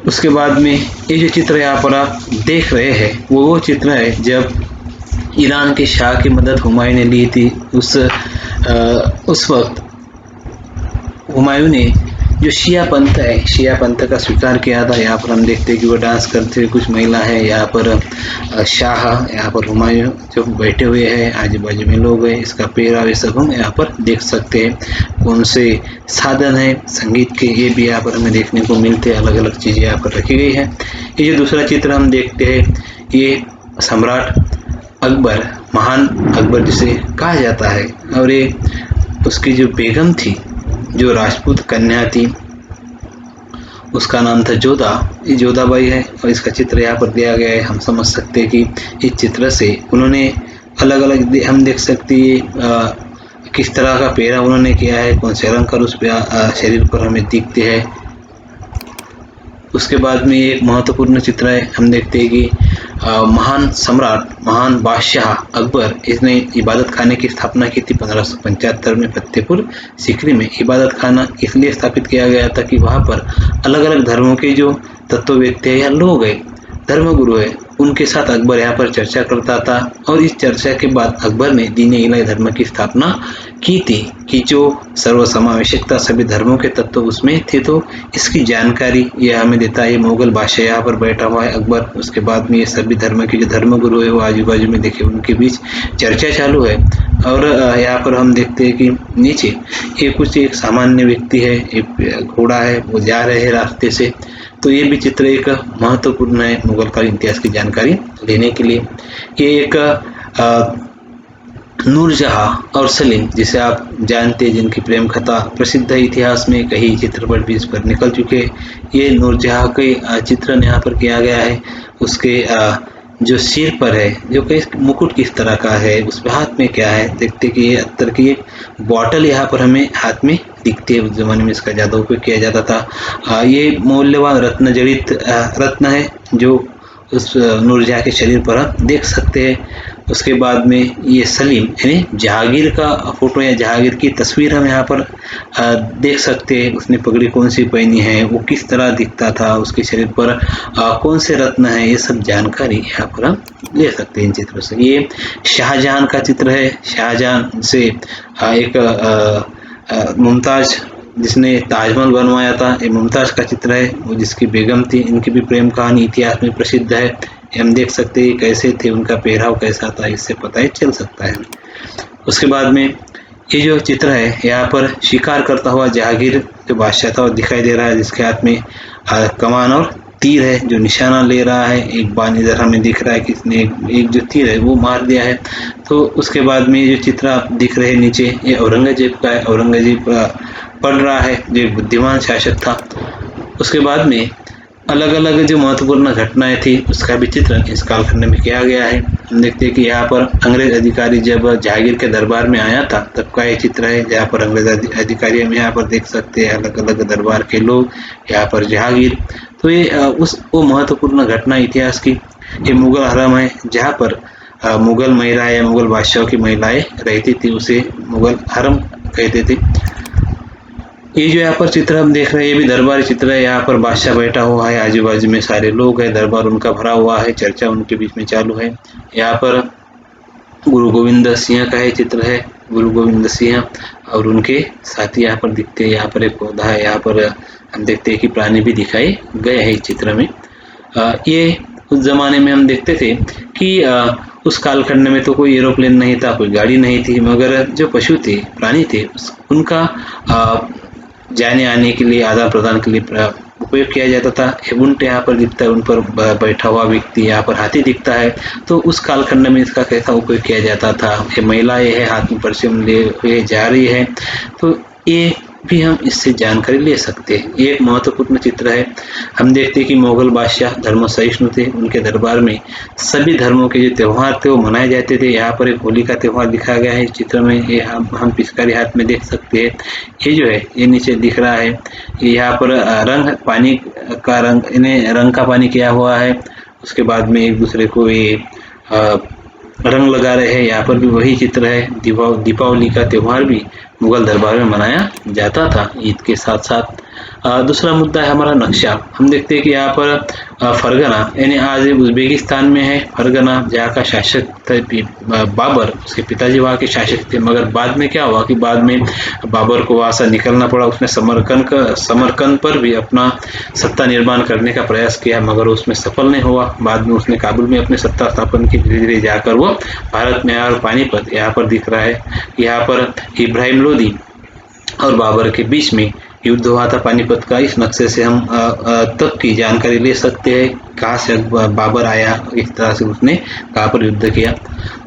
उसके बाद में ये जो चित्र यहाँ पर आप देख रहे हैं, वो चित्र है जब ईरान के शाह की मदद हुमायूं ने ली थी। उस वक्त हुमायूं ने जो शिया पंथ है, शिया पंथ का स्वीकार किया था। यहाँ पर हम देखते हैं कि वो डांस करते हुए कुछ महिला है, यहाँ पर शाह, यहाँ पर हुमायूं जो बैठे हुए हैं, आजू बाजू में लोग हैं। इसका पहराव ये सब हम यहाँ पर देख सकते हैं। कौन से साधन है संगीत के, ये भी यहाँ पर हमें देखने को मिलते हैं। अलग अलग चीज़ें यहाँ पर रखी गई है। ये जो दूसरा चित्र हम देखते हैं, ये सम्राट अकबर, महान अकबर जिसे कहा जाता है, और ये उसकी जो बेगम थी, जो राजपूत कन्या थी, उसका नाम था जोधा। ये जोधाबाई है, और इसका चित्र यहाँ पर दिया गया है। हम समझ सकते हैं कि इस चित्र से उन्होंने अलग अलग हम देख सकते हैं किस तरह का पहरा उन्होंने किया है, कौन से अलंकार उस शरीर पर हमें दिखते हैं। उसके बाद में एक महत्वपूर्ण चित्र है। हम देखते हैं कि महान सम्राट, महान बादशाह अकबर, इसने इबादत खाने की स्थापना की थी 1575 में फतेहपुर सीकरी में। इबादत खाना इसलिए स्थापित किया गया था कि वहाँ पर अलग अलग धर्मों के जो तत्व व्यक्ति है या लोग हैं, धर्मगुरु है, उनके साथ अकबर यहाँ पर चर्चा करता था। और इस चर्चा के बाद अकबर ने दीन इलाही धर्म की स्थापना की थी, कि जो सर्वसमावेशकता, सभी धर्मों के तत्व उसमें थे। तो इसकी जानकारी यह हमें देता है। मुगल बादशाह यहाँ पर बैठा हुआ है अकबर। उसके बाद में ये सभी धर्म के जो धर्मगुरु है वो आजू बाजू में देखे, उनके बीच चर्चा चालू है। और यहाँ पर हम देखते हैं कि नीचे ये कुछ एक सामान्य व्यक्ति है, एक घोड़ा है, वो जा रहे हैं रास्ते से। तो ये भी चित्र एक महत्वपूर्ण है मुगल कालीन इतिहास की जानकारी लेने के लिए। ये एक नूरजहाँ और सलीम, जिसे आप जानते हैं, जिनकी प्रेम कथा प्रसिद्ध है, इतिहास में कई चित्रपट भी इस पर निकल चुके हैं। ये नूरजहाँ के चित्रण यहाँ पर किया गया है। उसके जो सिर पर है, जो कि मुकुट किस तरह का है, उसके हाथ में क्या है, देखते कि ये अत्तर की एक बॉटल यहाँ पर हमें हाथ में दिखती है। उस जमाने में इसका ज़्यादा उपयोग किया जाता था। ये मूल्यवान रत्न जड़ित रत्न है जो उस नूरजहाँ के शरीर पर हम देख सकते हैं। उसके बाद में ये सलीम यानी जहांगीर का फोटो या जहांगीर की तस्वीर हम यहाँ पर देख सकते हैं। उसने पगड़ी कौन सी पहनी है, वो किस तरह दिखता था, उसके शरीर पर कौन से रत्न है, ये सब जानकारी यहाँ पर हम ले सकते हैं इन चित्रों से। ये शाहजहां का चित्र है। शाहजहां से एक मुमताज जिसने ताजमहल बनवाया था, ये मुमताज का चित्र है। वो जिसकी बेगम थी, इनकी भी प्रेम कहानी इतिहास में प्रसिद्ध है। हम देख सकते हैं कैसे थे, उनका पहराव कैसा था, इससे पता ही चल सकता है। उसके बाद में ये जो चित्र है, यहाँ पर शिकार करता हुआ जहांगीर जो बादशाह था वो दिखाई दे रहा है, जिसके हाथ में कमान और तीर है, जो निशाना ले रहा है। एक बाण इधर हमें दिख रहा है कि इसने एक जो तीर है वो मार दिया है। तो उसके बाद में ये जो चित्र आप दिख रहे हैं नीचे, ये औरंगजेब का है। औरंगजेब पढ़ रहा है, जो बुद्धिमान शासक था। उसके बाद में अलग अलग जो महत्वपूर्ण घटनाएं थी उसका भी चित्रण इस कालखंड में किया गया है। हम देखते हैं कि यहाँ पर अंग्रेज अधिकारी जब जहांगीर के दरबार में आया था तब का ये चित्र है। जहाँ पर अंग्रेज अधिकारी हम यहाँ पर देख सकते हैं, अलग अलग दरबार के लोग, यहाँ पर जहांगीर। तो ये वो महत्वपूर्ण घटना इतिहास की। ये मुगल हरम है, जहाँ पर मुगल महिलाएं या मुगल बादशाहों की महिलाएं रहती थी, उसे मुगल हरम कहते थे। ये जो यहाँ पर चित्र हम देख रहे हैं, ये भी दरबारी चित्र है। यहाँ पर बादशाह बैठा हुआ है, आजू बाजू में सारे लोग हैं, दरबार उनका भरा हुआ है, चर्चा उनके बीच में चालू है। यहाँ पर गुरु गोविंद सिंह का ये चित्र है। गुरु गोविंद सिंह और उनके साथी यहाँ पर दिखते हैं। यहाँ पर एक पौधा है, यहाँ पर हम देखते हैं कि प्राणी भी दिखाई गए हैं इस चित्र में। ये उस जमाने में हम देखते थे कि उस कालखंड में तो कोई एरोप्लेन नहीं था, कोई गाड़ी नहीं थी, मगर जो पशु थे, प्राणी थे, उनका जाने आने के लिए, आदान प्रदान के लिए उपयोग किया जाता था। ऊंट यहाँ पर दिखता है, उन पर बैठा हुआ व्यक्ति, यहाँ पर हाथी दिखता है। तो उस कालखंड में इसका कैसा उपयोग किया जाता था। ये महिलाएं है, हाथ में परचम लिए हुए जा रही है, तो ये भी हम इससे जानकारी ले सकते हैं। ये एक महत्वपूर्ण चित्र है। हम देखते हैं कि मुगल बादशाह धर्म सहिष्णु थे। उनके दरबार में सभी धर्मों के जो त्यौहार थे वो मनाए जाते थे। यहाँ पर एक होली का त्यौहार दिखाया गया है इस चित्र में। ये हम पिचकारी हाथ में देख सकते हैं। ये जो है, ये नीचे दिख रहा है, यहाँ पर रंग, पानी का रंग, इन्हें रंग का पानी किया हुआ है। उसके बाद में एक दूसरे को ये रंग लगा रहे हैं। यहाँ पर भी वही चित्र है। दीपावली का त्यौहार भी मुगल दरबार में मनाया जाता था ईद के साथ साथ। दूसरा मुद्दा है हमारा नक्शा। हम देखते हैं कि यहाँ पर फरगना यानी आज उज्बेकिस्तान में है फरगना, जहाँ का शासक थे बाबर, उसके पिताजी वहाँ के शासक थे। मगर बाद में क्या हुआ कि बाद में बाबर को वहाँ से निकलना पड़ा। उसने समरकंद पर भी अपना सत्ता निर्माण करने का प्रयास किया, मगर उसमें सफल नहीं हुआ। बाद में उसने काबुल में अपनी सत्ता स्थापन की। धीरे धीरे जाकर वो भारत में आया और पानीपत यहाँ पर दिख रहा है। यहाँ पर इब्राहिम लोदी और बाबर के बीच में युद्ध हुआ था पानीपत का। इस नक्शे से हम तब की जानकारी ले सकते हैं, कहाँ से बाबर आया, किस तरह से उसने कहाँ पर युद्ध किया।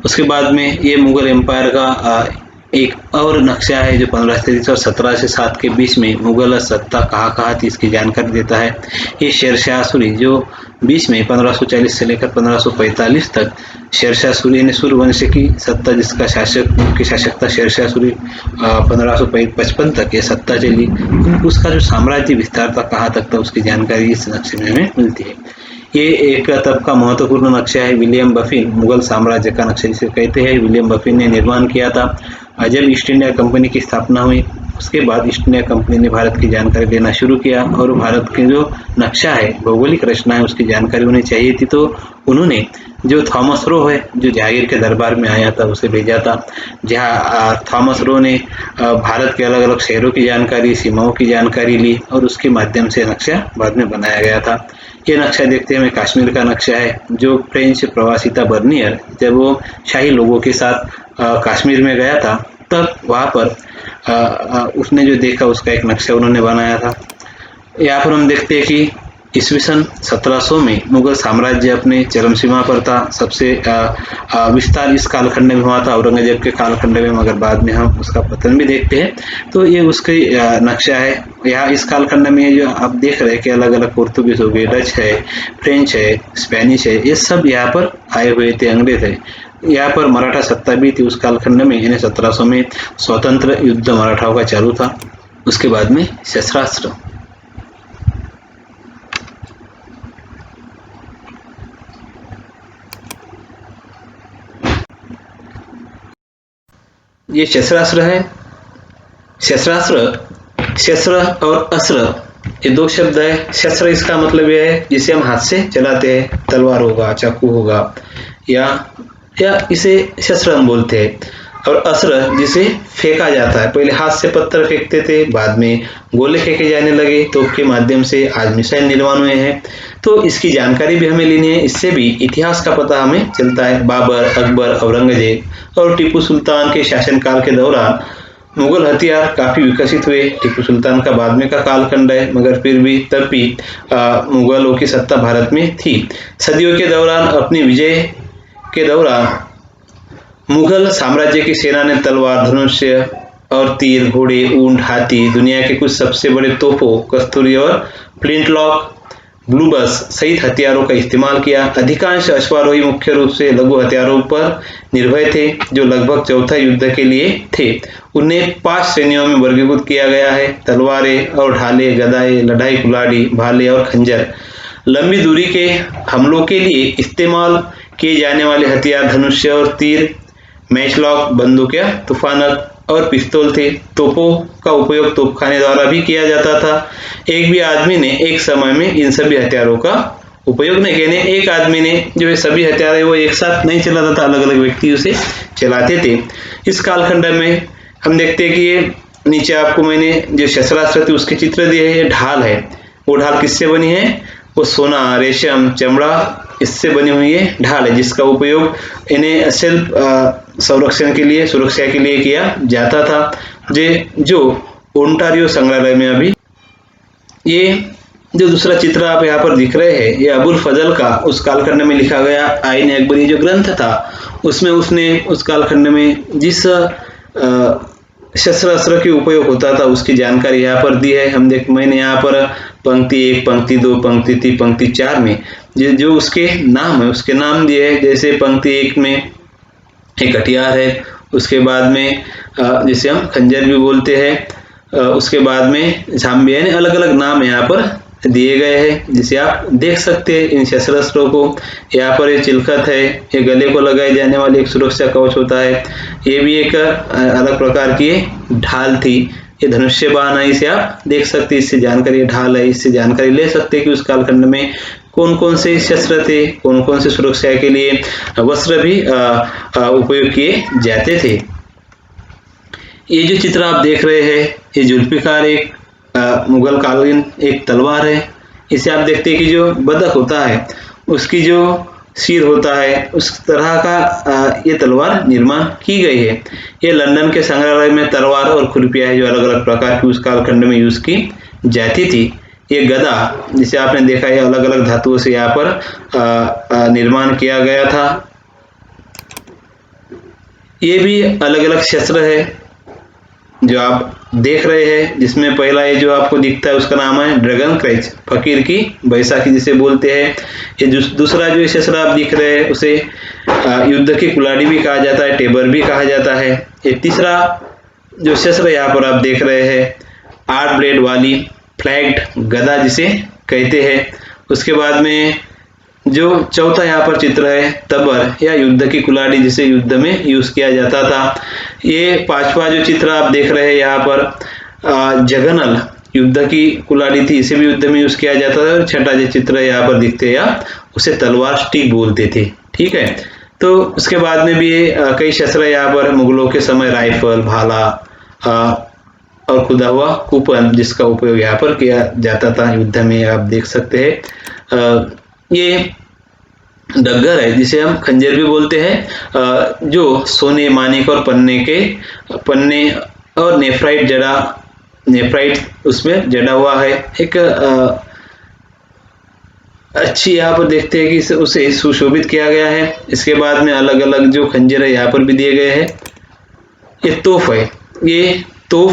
उसके बाद में ये मुगल एम्पायर का एक और नक्शा है जो 1533 और 1707 के बीच में मुगल सत्ता कहाँ थी इसकी जानकारी देता है। ये शेरशाह सूरी जो बीच में 1540 से लेकर 1545 तक शेरशाह सूरी यानी सूर्यवंश की सत्ता, जिसका शासक था शेरशाह सूरी, 1555 तक ये सत्ता चली। उसका जो साम्राज्य विस्तार था, कहाँ तक था, उसकी जानकारी इस नक्शे में हमें मिलती है। ये एक तब का महत्वपूर्ण नक्शा है। विलियम बफिन मुगल साम्राज्य का नक्शा जिसे कहते हैं, विलियम बफिन ने निर्माण किया था। जब ईस्ट इंडिया कंपनी की स्थापना हुई उसके बाद ईस्ट इंडिया कंपनी ने भारत की जानकारी लेना शुरू किया और भारत के जो नक्शा है, भौगोलिक रचना है, उसकी जानकारी उन्हें चाहिए थी। तो उन्होंने जो थॉमस रो है, जो जहांगीर के दरबार में आया था, उसे भेजा था। जहाँ थॉमस रो ने भारत के अलग अलग शहरों की जानकारी, सीमाओं की जानकारी ली और उसके माध्यम से नक्शा बाद में बनाया गया था। ये नक्शा देखते हैं कश्मीर का नक्शा है, जो फ्रेंच प्रवासी था बर्नियर, जब वो शाही लोगों के साथ कश्मीर में गया था तब वहाँ पर उसने जो देखा उसका एक नक्शा उन्होंने बनाया था। यहाँ पर हम देखते हैं कि ईस्वी सन 1700 में मुगल साम्राज्य अपने चरम सीमा पर था। सबसे विस्तार इस कालखंड में हुआ था औरंगजेब के कालखंड में, मगर बाद में हम उसका पतन भी देखते हैं। तो ये उसकी नक्शा है। यहाँ इस कालखंड में जो आप देख रहे हैं कि अलग अलग पोर्तुगीज हो गए, डच है, फ्रेंच है, स्पेनिश है, ये सब यहाँ पर आए हुए थे, अंग्रेज है। यहाँ पर मराठा सत्ता भी थी उस कालखंड में। यानी 1700 में स्वतंत्र युद्ध मराठाओं का चालू था। उसके बाद में शस्त्रास्त्र। ये शस्त्रास्त्र है। शस्त्र और अस्त्र ये दो शब्द है। शस्त्र इसका मतलब यह है जिसे हम हाथ से चलाते हैं, तलवार होगा, चाकू होगा, या इसे शस्त्र हम बोलते हैं। और अस्त्र जिसे फेंका जाता है। पहले हाथ से पत्थर फेंकते थे, बाद में गोले फेंके जाने लगे, तो के माध्यम से आज मिसाइल निर्माण हुए हैं। तो इसकी जानकारी भी हमें लेनी है, इससे भी इतिहास का पता हमें चलता है। बाबर, अकबर, औरंगजेब और टीपू सुल्तान के शासनकाल के दौरान मुगल हथियार काफी विकसित हुए। टीपू सुल्तान का बाद में का कालखंड है, मगर फिर भी तब भी मुगलों की सत्ता भारत में थी। सदियों के दौरान अपनी विजय के दौरान मुगल साम्राज्य की सेना ने तलवार, धनुष्य और तीर, घोड़े, ऊंट, हाथी, दुनिया के कुछ सबसे बड़े तोपों, कस्तूरी और फ्लिंटलॉक, ब्लूबस सहित हथियारों का इस्तेमाल किया। अधिकांश अश्वारोही मुख्य रूप से लघु हथियारों पर निर्भर थे, जो लगभग चौथा युद्ध के लिए थे। उन्हें 5 श्रेणियों में वर्गीकृत किया गया है: तलवारें और ढाले, गदाएं, लड़ाई कुल्हाड़ी, भाले और खंजर। लंबी दूरी के हमलों के लिए इस्तेमाल किए जाने वाले हथियार धनुष्य और तीर, मैचलॉक, बंदूकें, तूफानक और पिस्तौल थे। तोपों का उपयोग तोपखाने द्वारा भी किया जाता था। एक भी आदमी ने एक समय में इन सभी हथियारों का उपयोग नहीं किया। एक आदमी ने जो ये सभी हथियार है वो एक साथ नहीं चलाता था, अलग अलग व्यक्ति उसे चलाते थे। इस कालखंड में हम देखते हैं कि ये नीचे आपको मैंने जो शस्त्रास्त्र थे उसके चित्र दिए हैं। ढाल है, वो ढाल किससे बनी है? वो सोना, रेशम, चमड़ा इससे बनी हुई है ढाल है, जिसका उपयोग इन्हें सेल्फ संरक्षण के लिए, सुरक्षा के लिए किया जाता था। जो ओंटारियो संग्रहालय में अभी ये जो दूसरा चित्र आप यहाँ पर दिख रहे हैं, ये अबुल फजल का उस कालखंड में लिखा गया आईन अकबरी जो ग्रंथ था, उसमें उसने उस कालखंड में जिस शस्त्रास्त्र के उपयोग होता था उसकी जानकारी यहाँ पर दी है। मैंने यहाँ पर पंक्ति 1, पंक्ति 2, पंक्ति 3, पंक्ति 4 में जो उसके नाम है उसके नाम दिए है। जैसे पंक्ति 1 में एक हथियार है, उसके बाद में जिसे हम खंजर भी बोलते हैं, उसके बाद में झांबी, यानी अलग अलग नाम यहाँ पर दिए गए हैं, जिसे आप देख सकते हैं इन शस्त्रास्त्रों को। यहाँ पर ये चिलखत है, ये गले को लगाई जाने वाली एक सुरक्षा कवच होता है। ये भी एक अलग प्रकार की ढाल थी। ये धनुष्य बाण है, इसे आप देख सकते हैं, इससे जानकारी, ढाल है, इससे जानकारी ले सकते हैं कि उस कालखंड में कौन कौन से शस्त्र थे, कौन कौन से सुरक्षा के लिए वस्त्र भी उपयोग किए जाते थे। ये जो चित्र आप देख रहे हैं, ये जुल्फिकार एक मुगल कालीन एक तलवार है। इसे आप देखते हैं कि जो बदक होता है उसकी जो सिर होता है उस तरह का ये तलवार निर्माण की गई है। ये लंदन के संग्रहालय में तलवार और खुरपियां है जो अलग अलग प्रकार की उस कालखंड में यूज की जाती थी। ये गदा जिसे आपने देखा है अलग अलग धातुओं से यहाँ पर निर्माण किया गया था। ये भी अलग अलग शस्त्र है जो आप देख रहे हैं, जिसमें पहला ये जो आपको दिखता है उसका नाम है ड्रैगन क्रेच, फकीर की बैसाखी जिसे बोलते हैं। ये दूसरा जो शस्त्र आप दिख रहे हैं उसे युद्ध की कुल्हाड़ी भी कहा जाता है, टेबर भी कहा जाता है। ये तीसरा जो शस्त्र यहाँ पर आप देख रहे हैं 8 ब्लेड वाली फ्लैग्ड गदा जिसे कहते हैं। उसके बाद में जो चौथा यहाँ पर चित्र है तबर या युद्ध की कुल्हाड़ी जिसे युद्ध में यूज किया जाता था। ये 5वां जो चित्र आप देख रहे हैं यहाँ पर जगनल युद्ध की कुल्हाड़ी थी, इसे भी युद्ध में यूज किया जाता था। और 6वां जो चित्र यहाँ पर दिखते हैं या उसे तलवार स्टिक बोलते थे। ठीक है, तो उसके बाद में भी कई शस्त्र यहाँ पर मुगलों के समय राइफल, भाला और खुदा हुआ कूपन जिसका उपयोग यहाँ पर किया जाता था युद्ध में, आप देख सकते हैं। ये डगर है जिसे हम खंजर भी बोलते हैं, जो सोने, मानिक और पन्ने और नेफ्राइट उसमें जड़ा हुआ है। एक अच्छी यहाँ पर देखते हैं कि उसे सुशोभित किया गया है। इसके बाद में अलग अलग जो खंजर है यहाँ पर भी दिए गए हैं। ये तोप है, ये तोप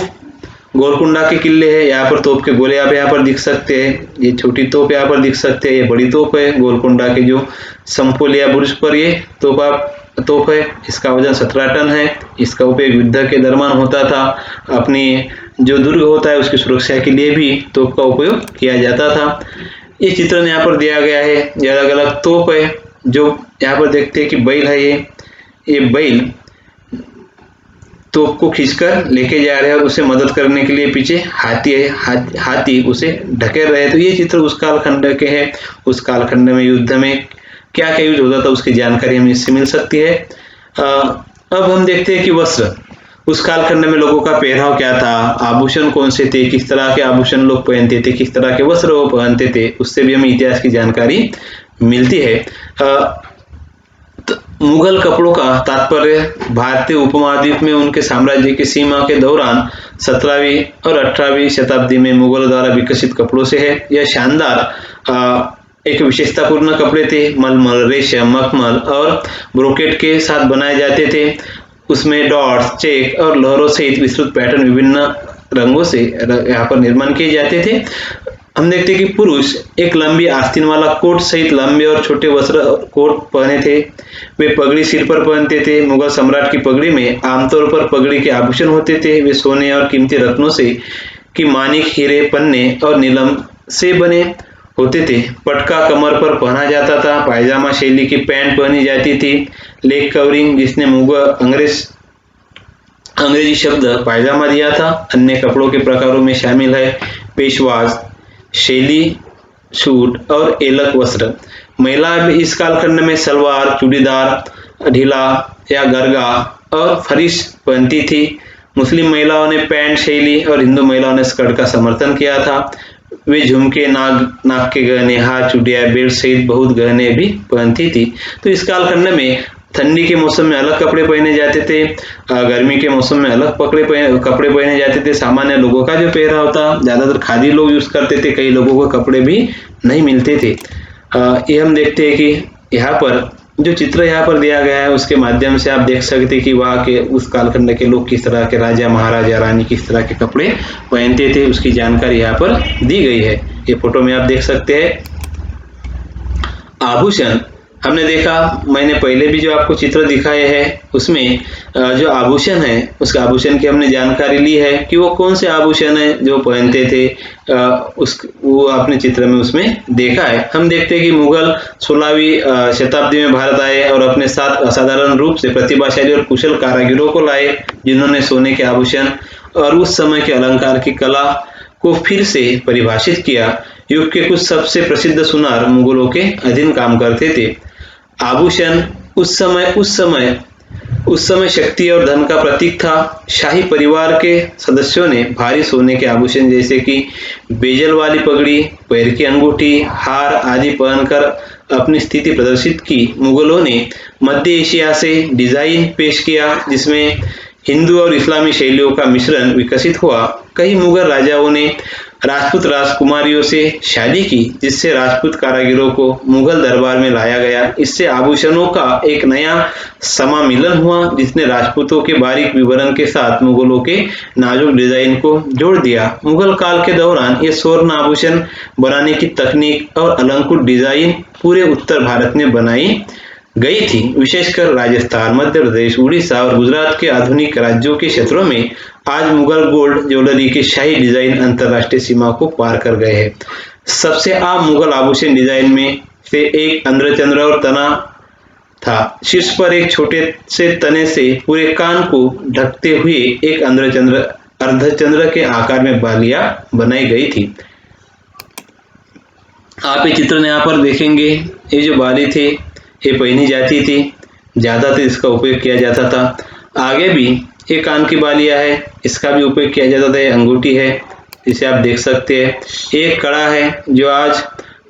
गोलकुंडा के किले है। यहाँ पर तोप के गोले आप यहाँ पर दिख सकते हैं। ये छोटी तोप यहाँ पर दिख सकते हैं। ये बड़ी तोप है गोलकुंडा के जो संपोलिया बुर्ज पर ये तोप है। इसका वजन 17 टन है। इसका उपयोग युद्ध के दरमियान होता था। अपनी जो दुर्ग होता है उसकी सुरक्षा के लिए भी तोप का उपयोग किया जाता था। ये चित्रण यहाँ पर दिया गया है। ये अलग अलग तोप है जो यहाँ पर देखते हैं कि बैल है। ये बैल तोप को खींचकर लेके जा रहे हैं और उसे मदद करने के लिए पीछे हाथी है। हाथी उसे ढकेल रहे हैं। तो ये चित्र उस कालखंड के हैं। उस कालखंड में युद्ध में क्या क्या यूज होता था उसकी जानकारी हमें इससे मिल सकती है। अब हम देखते हैं कि वस्त्र उस कालखंड में लोगों का पहनाव क्या था, आभूषण कौन से थे, किस तरह के आभूषण लोग पहनते थे, किस तरह के वस्त्र वो पहनते थे, उससे भी हमें इतिहास की जानकारी मिलती है। मुगल कपड़ों का तात्पर्य भारतीय उपमहाद्वीप में उनके साम्राज्य की सीमा के दौरान 17वीं और 18वीं शताब्दी में मुगलों द्वारा विकसित कपड़ों से है। यह शानदार एक विशेषतापूर्ण कपड़े थे। मलमल, रेशम, मखमल और ब्रोकेट के साथ बनाए जाते थे। उसमें डॉट्स, चेक और लहरों सहित विस्तृत पैटर्न विभिन्न रंगों से यहाँ पर निर्माण किए जाते थे। हम देखते हैं कि पुरुष एक लंबी आस्तीन वाला कोट सहित लंबे और छोटे वस्त्र कोट पहने थे। वे पगड़ी सिर पर पहनते थे। मुगल सम्राट की पगड़ी में आमतौर पर पगड़ी के आभूषण होते थे। वे सोने और कीमती रत्नों से की मानिक, हीरे, पन्ने और नीलम से बने होते थे। पटका कमर पर पहना जाता था। पायजामा शैली की पैंट पहनी जाती थी। लेग कवरिंग, जिसने अंग्रेजी शब्द पायजामा दिया था, अन्य कपड़ों के प्रकारों में शामिल है पेशवाज शैली सूट और एलक वस्त्र। महिला भी इस कालखंड में सलवार, चूड़ीदार, ढीला या गरगा और फरीस पहनती थी। मुस्लिम महिलाओं ने पैंट शैली और हिंदू महिलाओं ने स्कर्ट का समर्थन किया था। वे झुमके, नाक के गहने, हाथ, चूड़ियां, बेल्ट सहित बहुत गहने भी पहनती थी। तो इस कालखंड में ठंडी के मौसम में अलग कपड़े पहने जाते थे, गर्मी के मौसम में अलग कपड़े पहने जाते थे। सामान्य लोगों का जो पहनाव था, ज्यादातर खादी लोग यूज करते थे। कई लोगों को कपड़े भी नहीं मिलते थे। ये हम देखते हैं कि यहाँ पर जो चित्र यहाँ पर दिया गया है उसके माध्यम से आप देख सकते हैं कि वहाँ के उस कालखंड के लोग किस तरह के, राजा महाराजा रानी किस तरह के कपड़े पहनते थे, उसकी जानकारी यहाँ पर दी गई है। ये फोटो में आप देख सकते हैं। आभूषण हमने देखा, मैंने पहले भी जो आपको चित्र दिखाए हैं उसमें जो आभूषण है उस आभूषण की हमने जानकारी ली है कि वो कौन से आभूषण है जो पहनते थे। वो आपने चित्र में उसमें देखा है। हम देखते हैं कि मुगल 16वीं शताब्दी में भारत आए और अपने साथ असाधारण रूप से प्रतिभाशाली और कुशल कारीगरों को लाए, जिन्होंने सोने के आभूषण और उस समय के अलंकार की कला को फिर से परिभाषित किया। युग के कुछ सबसे प्रसिद्ध सुनार मुगलों के अधीन काम करते थे। आभूषण उस समय शक्ति और धन का प्रतीक था। शाही परिवार के सदस्यों ने भारी सोने के आभूषण जैसे कि बेजल वाली पगड़ी, पैर की अंगूठी, हार आदि पहनकर अपनी स्थिति प्रदर्शित की। मुगलों ने मध्य एशिया से डिजाइन पेश किया जिसमें हिंदू और इस्लामी शैलियों का मिश्रण विकसित हुआ। कई मुगल राजाओं ने राजपूत राजकुमारियों से शादी की, जिससे राजपूत कारीगरों को मुगल दरबार में लाया गया। इससे आभूषणों का एक नया समामिलन हुआ, जिसने राजपूतों के बारीक विवरण के साथ मुगलों के नाजुक डिजाइन को जोड़ दिया। मुगल काल के दौरान ये स्वर्ण आभूषण बनाने की तकनीक और अलंकृत डिजाइन पूरे उत्तर भारत में बनाई गई थी। विशेषकर राजस्थान, मध्य प्रदेश, उड़ीसा और गुजरात के आधुनिक राज्यों के क्षेत्रों में आज मुगल गोल्ड ज्वेलरी के शाही डिजाइन अंतरराष्ट्रीय सीमा को पार कर गए हैं। सबसे आम मुगल आभूषण डिजाइन में से एक अर्धचंद्र और तना था। शीर्ष पर एक छोटे से तने से पूरे कान को ढकते हुए एक अर्धचंद्र के आकार में बालियां बनाई गई थी। आप ये चित्र यहाँ पर देखेंगे, ये जो बाली थे ये पहनी जाती थी, ज्यादातर इसका उपयोग किया जाता था। आगे भी ये कान की बालियां है, इसका भी उपयोग किया जाता था। ये अंगूठी है, इसे आप देख सकते हैं। एक कड़ा है जो आज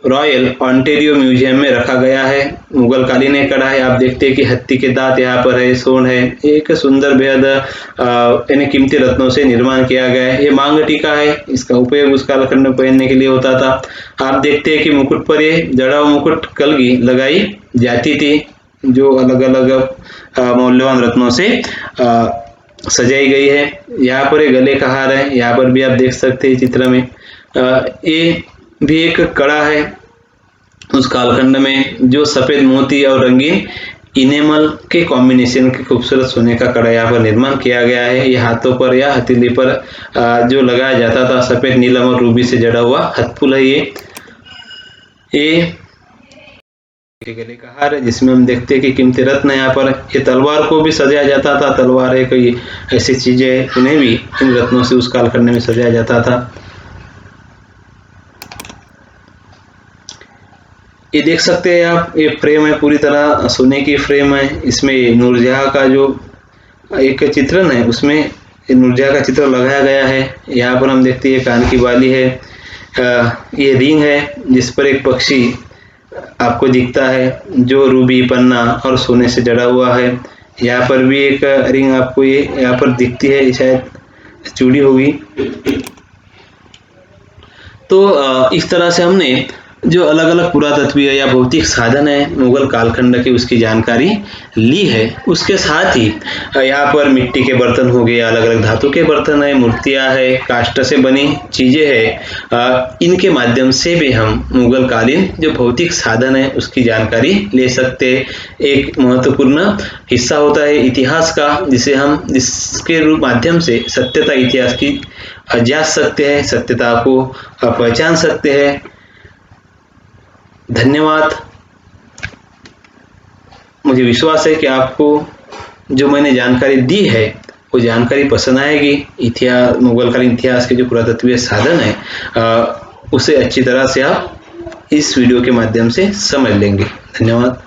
रॉयल ऑन्टेरियो म्यूजियम में रखा गया है। मुगल कालीन है कड़ा है, आप देखते हैं कि हाथी के दांत यहाँ पर है, सोन है, एक सुंदर बेहद यानी कीमती रत्नों से निर्माण किया गया है। ये मांग टीका है, इसका उपयोग उस कालखंड में पहनने के लिए होता था। आप देखते हैं कि मुकुट पर ये जड़ा हुआ मुकुट कलगी लगाई जाती थी, जो अलग अलग मौल्यवान रत्नों से सजाई गई है। यहाँ पर एक गले का हार है, यहाँ पर भी आप देख सकते हैं चित्र में। ये भी एक कड़ा है उस कालखंड में, जो सफेद मोती और रंगीन इनेमल के कॉम्बिनेशन के खूबसूरत सोने का कड़ा यहाँ पर निर्माण किया गया है। ये हाथों पर या हथेली पर जो लगाया जाता था, सफेद नीलम और रूबी से जड़ा हुआ हथफुल है। ये गले का हार है, जिसमें हम देखते हैं कि कीमती रत्न यहाँ पर। ये तलवार को भी सजाया जाता था, तलवार है कोई ऐसी चीजें, उन्हें भी इन रत्नों से उस कालखंड में सजाया जाता था। ये देख सकते हैं आप, ये फ्रेम है, पूरी तरह सोने की फ्रेम है। इसमें नूरजहां का जो एक चित्रण है, उसमें नूरजहां का चित्र लगाया गया है। यहाँ पर हम देखते हैं कान की बाली है, ये रिंग है जिस पर एक पक्षी आपको दिखता है, जो रूबी, पन्ना और सोने से जड़ा हुआ है। यहाँ पर भी एक रिंग आपको ये यहाँ पर दिखती है, शायद चूड़ी होगी। तो इस तरह से हमने जो अलग अलग पुरातत्वीय या भौतिक साधन है मुगल कालखंड की, उसकी जानकारी ली है। उसके साथ ही यहाँ पर मिट्टी के बर्तन हो गए, अलग अलग धातु के बर्तन है, मूर्तियां है, काष्ठ से बनी चीजें है, इनके माध्यम से भी हम मुगल कालीन जो भौतिक साधन है उसकी जानकारी ले सकते हैं। एक महत्वपूर्ण हिस्सा होता है इतिहास का, जिसके माध्यम से सत्यता इतिहास की जांच सकते हैं, सत्यता को पहचान सकते हैं। धन्यवाद। मुझे विश्वास है कि आपको जो मैंने जानकारी दी है वो जानकारी पसंद आएगी। मुगलकालीन इतिहास के जो पुरातत्वीय साधन है उसे अच्छी तरह से आप इस वीडियो के माध्यम से समझ लेंगे। धन्यवाद।